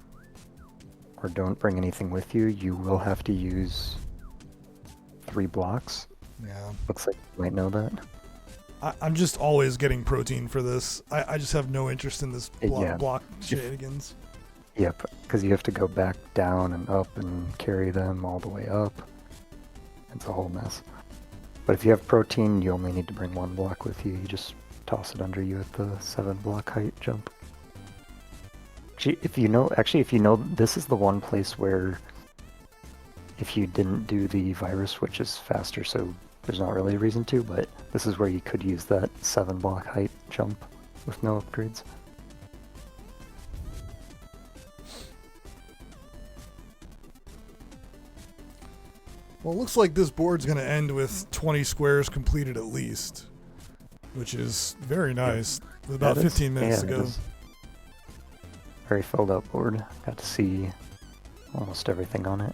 or don't bring anything with you, you will have to use 3 blocks.
Yeah.
Looks like you might know that.
I'm just always getting protein for this. I just have no interest in this
Yeah.
block shenanigans.
Yep, because you have to go back down and up and carry them all the way up. It's a whole mess. But if you have protein, you only need to bring 1 block with you. You just toss it under you at the 7 block height jump. If you know, this is the one place where if you didn't do the virus, which is faster, so there's not really a reason to, but this is where you could use that 7 block height jump with no upgrades.
Well, it looks like this board's going to end with 20 squares completed at least, which is very nice. With about 15 minutes to go.
Very filled out board. Got to see almost everything on it.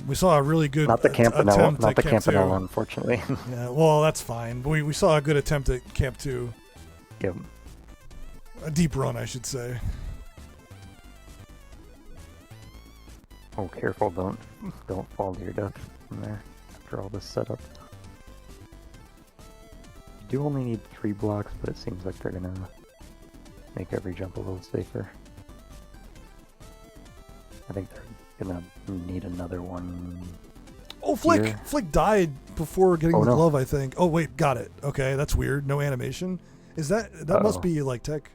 We saw a really good
Not the Campanella,
attempt
not
at
the
Camp 2.
Campanella, unfortunately.
Yeah, well, that's fine. But we saw a good attempt at Camp 2.
Yep.
A deep run, I should say.
Oh, careful! Don't fall to your death from there after all this setup. You do only need 3 blocks, but it seems like they're gonna make every jump a little safer. I think they're gonna need another one.
Oh, Flick!
Here.
Flick died before getting the
no.
glove, I think. Oh, wait, got it. Okay, that's weird. No animation. Is that must be like tech?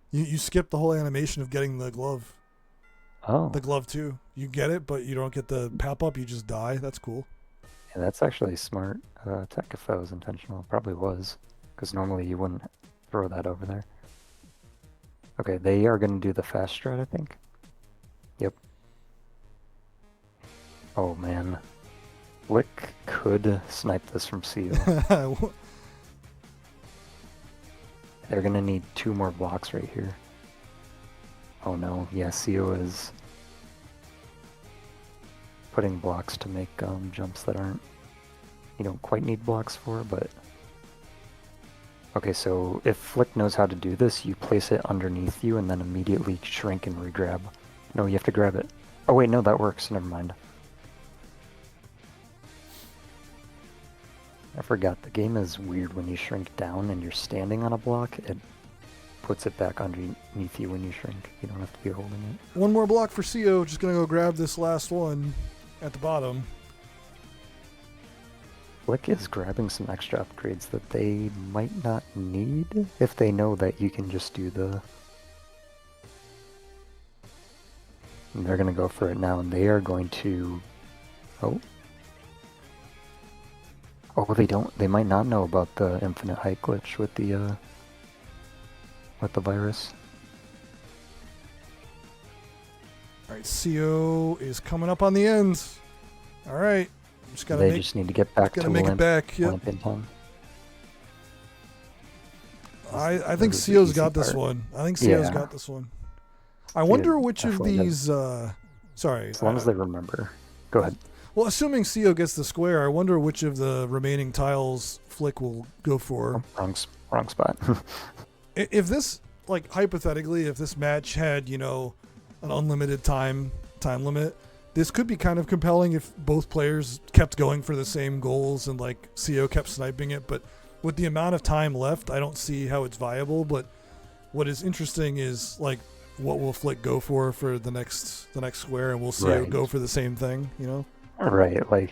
You skipped the whole animation of getting the glove.
Oh.
The glove too. You get it, but you don't get the pop up. You just die. That's cool.
Yeah, that's actually smart tech if that was intentional. Probably was, because normally you wouldn't throw that over there. Okay, they are going to do the fast strat, I think. Yep. Oh man. Flick could snipe this from Seal. They're going to need 2 more blocks right here. Oh no, yeah, Seal is putting blocks to make jumps that aren't, you don't quite need blocks for, but... Okay, so if Flick knows how to do this, you place it underneath you and then immediately shrink and regrab. No, you have to grab it. Oh wait, no, that works. Never mind. I forgot. The game is weird when you shrink down and you're standing on a block. It puts it back underneath you when you shrink. You don't have to be holding it.
One more block for CO. Just gonna go grab this last one at the bottom.
Flick is grabbing some extra upgrades that they might not need if they know that you can just do the... And they're going to go for it now, and they are going to... Oh. Oh, they don't... They might not know about the infinite height glitch with the virus.
Alright, CO is coming up on the ends. Alright. Just gotta
They just need to get back to
make it back. Yep.
lamp in time.
I think
was the
CO's
easy
got this
part.
one. I think CO's
Yeah.
got this one. I wonder which of
definitely
these. Sorry.
As long as they remember. Go ahead.
Well, assuming CO gets the square, I wonder which of the remaining tiles Flick will go for.
Wrong spot.
If this, like, hypothetically, if this match had, you know, an unlimited time limit, this could be kind of compelling if both players kept going for the same goals and, like, CO kept sniping it. But with the amount of time left, I don't see how it's viable. But what is interesting is, like, what will Flick go for the next square, and we'll see
Right.
go for the same thing, you know?
Right, like,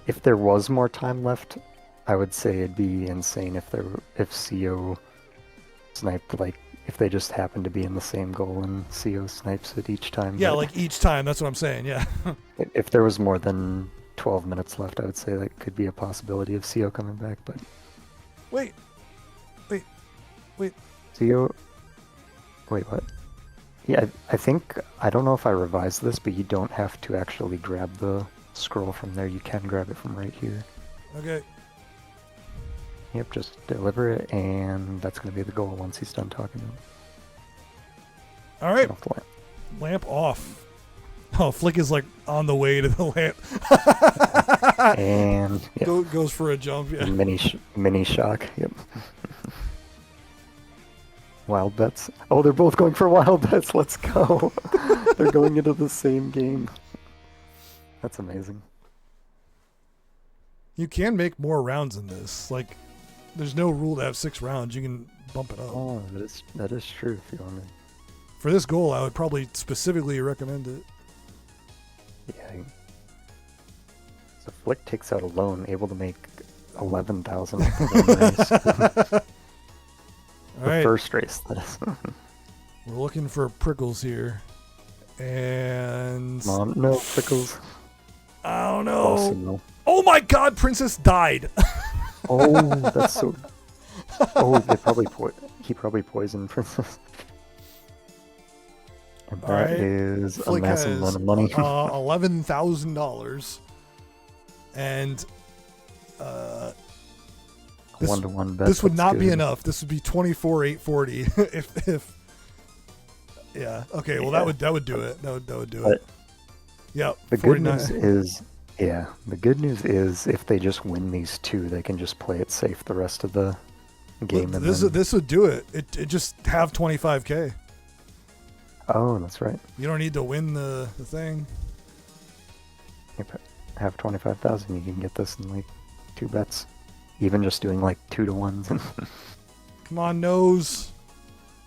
if there was more time left, I would say it'd be insane if CO sniped, like, if they just happened to be in the same goal and CO snipes it each time.
Yeah,
but
like each time. That's what I'm saying. Yeah.
if there was more than 12 minutes left, I would say that could be a possibility of CO coming back, but
Wait.
CO... Wait, what? Yeah, I think... I don't know if I revised this, but you don't have to actually grab the scroll from there. You can grab it from right here.
Okay.
Yep, just deliver it, and that's going to be the goal once he's done talking to him.
All right.
Get off the lamp.
Lamp off. Oh, Flick is, like, on the way to the lamp.
And yeah,
Goes for a jump. Yeah.
mini shock. Yep. Wild bets. Oh, they're both going for wild bets. Let's go. They're going into the same game. That's amazing.
You can make more rounds in this. Like, there's no rule to have 6 rounds. You can bump it up.
Oh, that is true. If you want to.
For this goal, I would probably specifically recommend it.
Yeah. So Flick takes out alone, able to make 11,000 in the race.
All
The
right.
first race, that is.
We're looking for prickles here. And
Mom, no, Pickles.
I don't
Also
know.
no.
Oh my god, Princess died.
Oh, that's so... Oh, he probably poisoned Princess. And
All
that
right.
is a
Flick
massive
has
amount of money.
$11,000. And this-
1-to-1 bet.
this would
that's
not be
good.
enough. This would be 24,840 if yeah. Okay, well
Yeah.
that would do it. That would do
But
it. Yep.
The
49.
good news is, the good news is if they just win these two, they can just play it safe the rest of the game.
Well,
and
this
then...
this would do it. It just have 25K.
Oh, that's right.
You don't need to win the thing.
Have 25,000, you can get this in like 2 bets. Even just doing like 2-to-1s.
Come on, nose.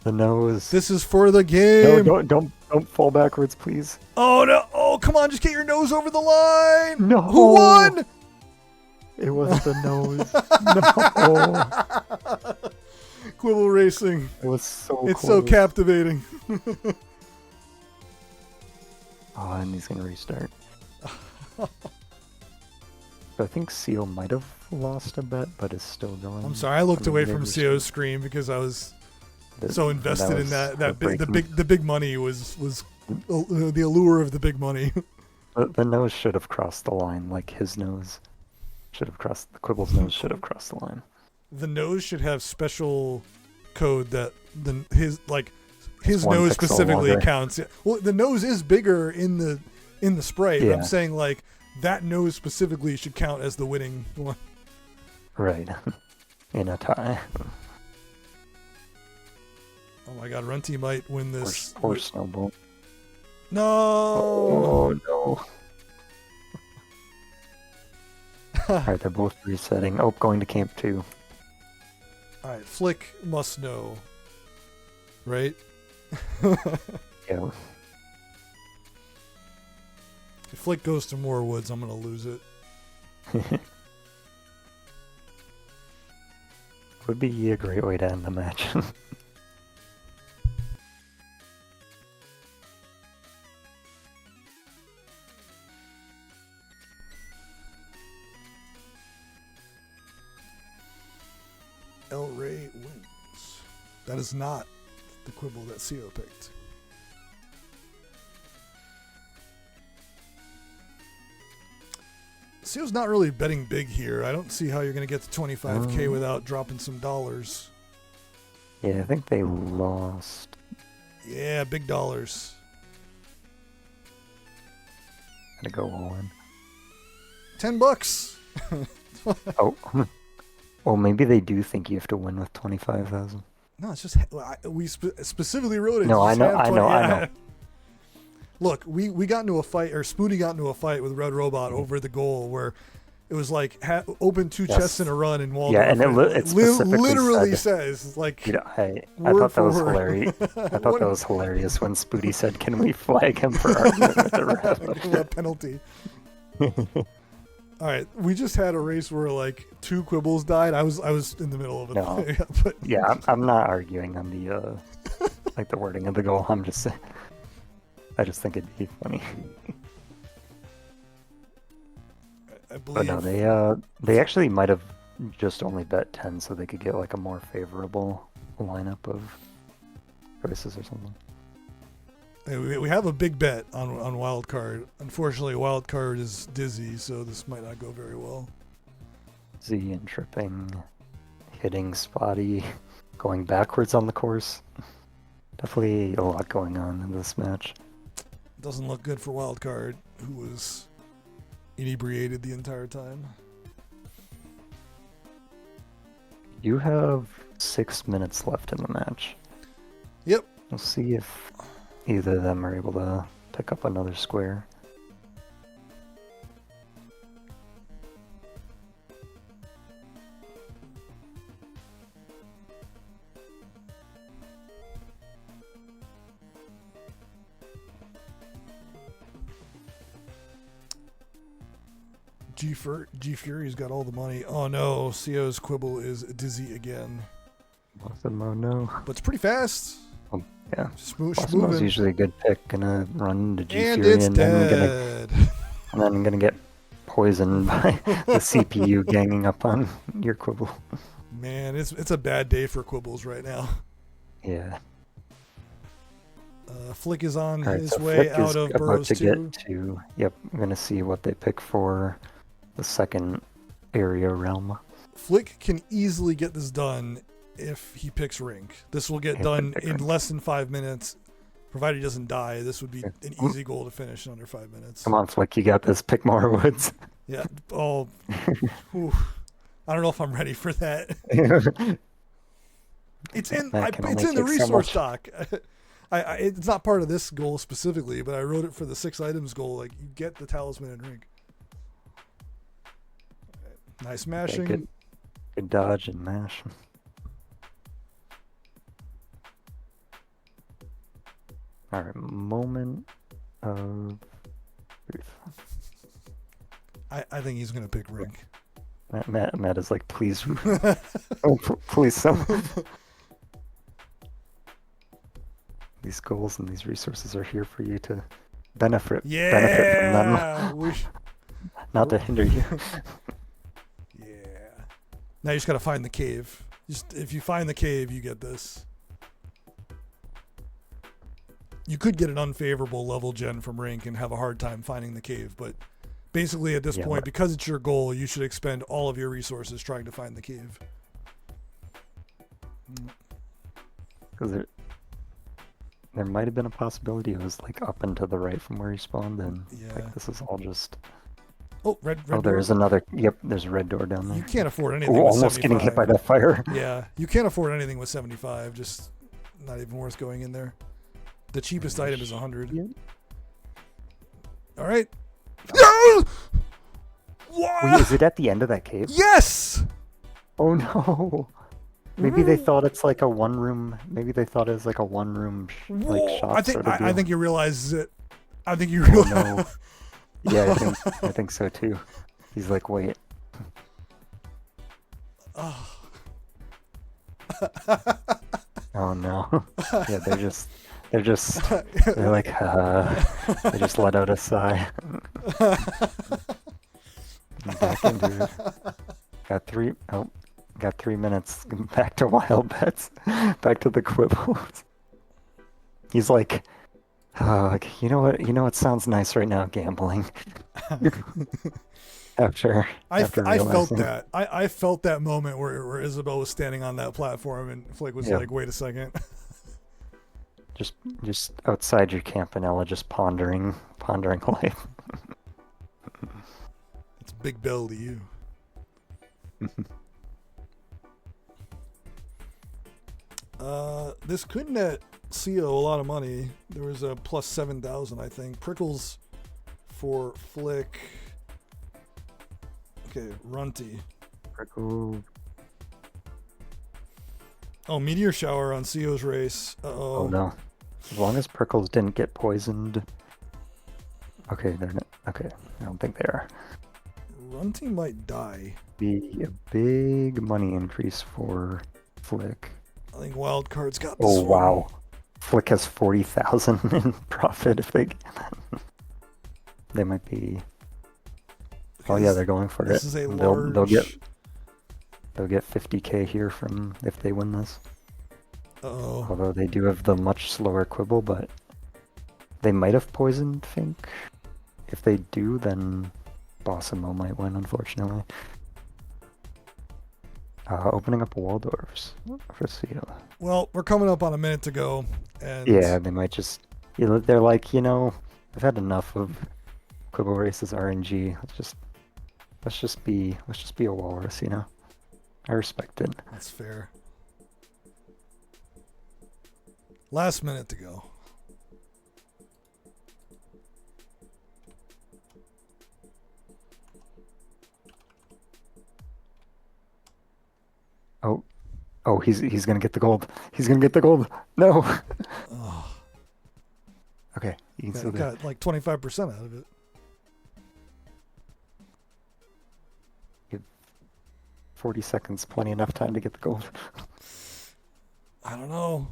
The nose.
This is for the
No,
game.
don't fall backwards, please.
Oh no! Oh, come on! Just get your nose over the line.
No.
Who won?
It wasn't the nose. No.
Quibble racing.
It was so
It's
close.
so captivating.
Oh, and he's gonna restart. So I think Seal might have lost a bet, but is still going.
I'm sorry, I looked
mean,
away
they
from
just-
CO's screen because I was so invested in
was
that big, the
heartbreaking.
big money was the allure of the big money.
The nose should have crossed the line, like his nose should have crossed. The Quibble's nose should have crossed the line.
The nose should have special code that his
one
nose
pixel
specifically
longer.
counts. Yeah. Well, the nose is bigger in the sprite. But I'm
Yeah.
saying like that nose specifically should count as the winning one.
Right. In a tie.
Oh my God, Runty might win this.
Poor Snowball.
No.
Oh no. Alright, they're both resetting. Oh, going to camp 2.
All right, Flick must know, right?
Yeah.
If Flick goes to Moorwoods, I'm gonna lose it.
Would be a great way to end the match.
El Rey wins. That is not the quibble that CO picked. CO's not really betting big here. I don't see how you're going to get to 25K without dropping some dollars.
Yeah, I think they lost.
Yeah, big dollars.
Gonna go all in.
$10.
Oh. Well, maybe they do think you have to win with 25,000.
No, it's just we specifically wrote it.
No, I
just
know,
have
I
20
know, I
yeah.
know.
Look, we got into a fight, or Spoonie got into a fight with Red Robot over the goal where it was like open 2 chests in a run and Waldorf.
Yeah, and it specifically
literally says like.
You know, I thought that was hilarious. I thought that was hilarious when Spoonie said, "Can we flag him for arguing with the ref?"
Give him a penalty. All right, we just had a race where like 2 quibbles died. I was in the middle of it.
No.
But
Yeah, I'm not arguing on the like the wording of the goal. I'm just saying. I just think it'd be funny.
I believe.
But no, they actually might have just only bet 10 so they could get like a more favorable lineup of choices or something.
We have a big bet on wild card. Unfortunately, wild card is dizzy, so this might not go very well.
Z and tripping, hitting spotty, going backwards on the course. Definitely a lot going on in this match.
Doesn't look good for wild card, who was inebriated the entire time.
You have 6 minutes left in the match.
Yep.
We'll see if either of them are able to pick up another square.
G Fury's got all the money. Oh no, CO's quibble is dizzy again.
Bossimo, no.
But it's pretty fast.
Yeah.
Smoothing.
Bossimo's usually a good pick. Gonna run into G
And
Fury
it's dead.
and then I'm gonna get poisoned by the CPU ganging up on your quibble.
Man, it's a bad day for quibbles right now.
Yeah.
Flick is on
All right,
his
so
way
Flick
out
is
of
about
Burrows
to
2.
get to. Yep, I'm gonna see what they pick for the second area realm.
Flick can easily get this done if he picks Rink. This will get done in less than 5 minutes, provided he doesn't die. This would be an easy goal to finish in under 5 minutes.
Come on, Flick, you got this. Pick Moorwoods.
Yeah. Oh. Ooh. I don't know if I'm ready for that. It's in the resource doc. It's not part of this goal specifically, but I wrote it for the 6 items goal. Like, you get the talisman and Rink. Nice mashing.
Okay, good dodge and mash. All right, moment of truth.
I think he's gonna pick Rink.
Matt is like, please, oh, please, someone. These goals and these resources are here for you to benefit from them, not to hinder you.
Yeah. Now you just gotta find the cave. If you find the cave, you get this. You could get an unfavorable level gen from Rink and have a hard time finding the cave, but basically at this point, because it's your goal, you should expend all of your resources trying to find the cave.
Because there might have been a possibility it was like up and to the right from where he spawned, and like this is all just.
Oh, red
oh, there is another. Yep, there's a red door down there.
You can't afford anything.
Ooh,
with
almost
75.
getting hit by that fire.
Yeah, you can't afford anything with 75. Just not even worth going in there. The cheapest item is 100.
Yeah.
All right. No!
Wait, is it at the end of that cave?
Yes.
Oh no. Maybe they thought it's like a one room. Maybe they thought it was like a one room like shop.
I think
sort of
I
deal.
think you realize it. I think you
Oh
realize.
no. Yeah, I think so too. He's like, wait.
Oh.
Oh no. Yeah, they're like, they just let out a sigh. Back into it. Got 3 minutes. Back to wild bets. Back to the quibbles. He's like, you know what sounds nice right now? Gambling. after
I felt
realizing.
that. I felt that moment where Isabel was standing on that platform and Flick was like, wait a second.
Just outside your campanella, just pondering life.
It's Big Bill to you. This could net CO a lot of money. There was a plus 7,000, I think. Prickles for Flick. Okay, Runty.
Prickle.
Oh, Meteor Shower on CO's race. Uh-oh.
Oh no. As long as Prickles didn't get poisoned. Okay, they're not. Okay, I don't think they are.
Runty might die.
Be a big money increase for Flick.
I think Wild Card's got this
Oh
one.
wow. Flick has 40,000 in profit if they get that. They might be. Oh yeah, they're going for
This
it.
is a
They'll
large...
get 50k here from if they win this.
Uh-oh.
Although they do have the much slower quibble, but they might have poisoned Fink. If they do, then Bossimo might win, unfortunately. Opening up Waldorfs for Seal.
Well, we're coming up on a minute to go, and
Yeah, they might just. They're like, I've had enough of quibble races RNG. Let's just be a walrus, I respect it.
that's fair. Last minute to go.
Oh, he's gonna get the gold. He's gonna get the gold. No.
Oh,
Okay, you can still do it.
got like 25% out of it.
40 seconds, plenty enough time to get the gold.
I don't know.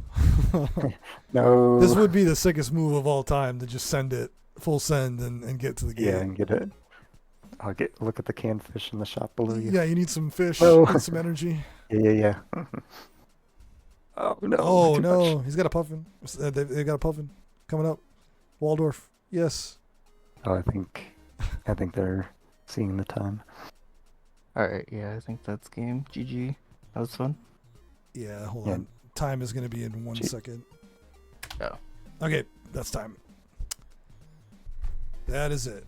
No.
This would be the sickest move of all time to just send it full send and get to the gate.
Yeah, and get it. I'll look at the canned fish in the shop below you.
Yeah, you need some fish,
No.
need some energy.
Yeah. Oh no.
Oh
too
no,
much.
he's got a puffin. They got a puffin coming up. Waldorf, yes.
Oh, I think they're seeing the time.
Alright, yeah, I think that's game. GG. That was fun.
Yeah, hold
Yeah.
on. Time is going to be in 1 second.
Oh.
Okay, that's time. That is it.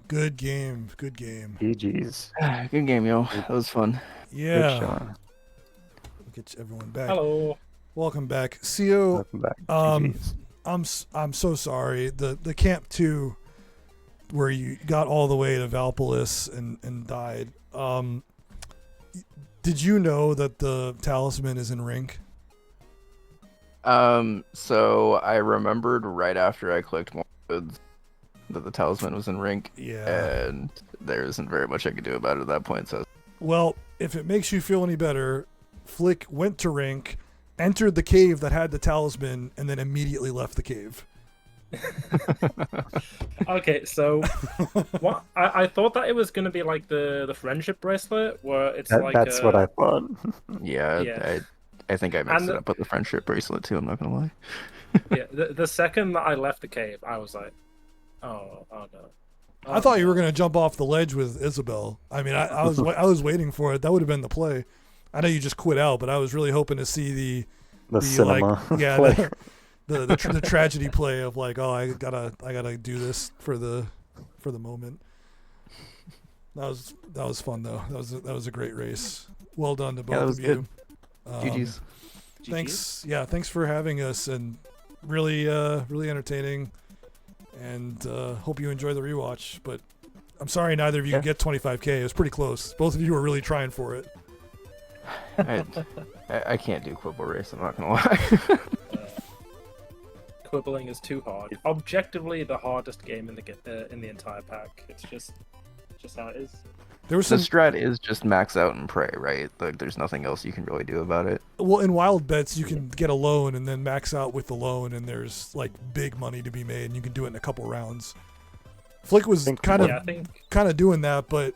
Good game. Good game.
GG's.
Good game, yo. That was fun.
Good
Yeah.
showing.
We'll get everyone back.
Hello.
Welcome back. CO,
Welcome back.
um,
GG's.
I'm so sorry. The camp 2 where you got all the way to Valpolis and died. Did you know that the talisman is in Rink?
So I remembered right after I clicked more goods that the talisman was in Rink,
Yeah.
and there isn't very much I could do about it at that point, so
Well, if it makes you feel any better, Flick went to Rink, entered the cave that had the talisman, and then immediately left the cave.
Okay, so what? I thought that it was gonna be like the friendship bracelet, where it's like
That's what I thought.
yeah,
Yeah.
I think I mixed
And
it up with the friendship bracelet too, I'm not gonna lie.
Yeah, the second that I left the cave, I was like, oh no.
I thought you were gonna jump off the ledge with Isabel. I mean, I was waiting for it. That would have been the play. I know you just quit out, but I was really hoping to see
The cinema. play.
the tragedy play of like, oh, I gotta do this for the moment. That was fun though. That was a great race. Well done to both
that was
of you.
GG's.
thanks. Yeah, thanks for having us, and really entertaining. And hope you enjoy the rewatch. But I'm sorry neither of you could get 25K. It was pretty close. Both of you were really trying for it.
I can't do Quibble Race. I'm not gonna lie.
Quibbling is too hard. Objectively, the hardest game in the entire pack. It's just how it is.
There was
The
some
strat is just max out and pray, right? Like, there's nothing else you can really do about it.
well in wild bets you can get a loan and then max out with the loan, and there's like big money to be made, and you can do it in a couple rounds. Flick was kind of doing that, but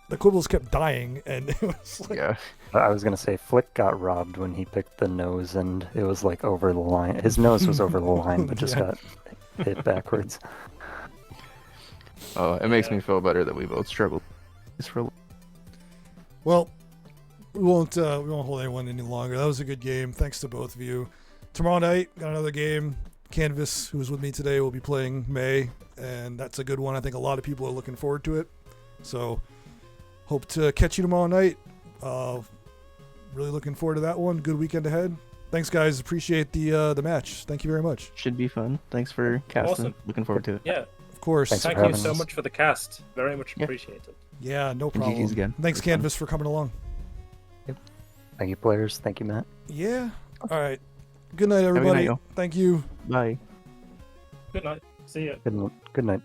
the Quibbles kept dying, and it was like,
Yeah.
I was gonna say Flick got robbed when he picked the nose, and it was like over the line. His nose was over the line, but just got hit backwards.
Oh, it makes me feel better that we both struggled. Just for
well, we won't hold anyone any longer. That was a good game. Thanks to both of you. Tomorrow night, got another game. Kanvas, who was with me today, will be playing May, and that's a good one. I think a lot of people are looking forward to it. So, hope to catch you tomorrow night. Really looking forward to that one. Good weekend ahead. Thanks, guys. Appreciate the match. Thank you very much.
should be fun. Thanks for casting.
Awesome.
Looking forward to it.
Yeah.
Of course.
Thanks for
Thank you
having
so
us.
much for the cast. Very much
Yeah.
appreciated.
Yeah, no
Thank you
problem.
guys again.
Thanks,
It was fun.
Canvas, for coming along.
Thank you, players. Thank you, Matt.
Yeah. All right. Good night,
a good
everybody.
night, y'all.
Thank you.
Bye.
Good night. See ya.
Good night.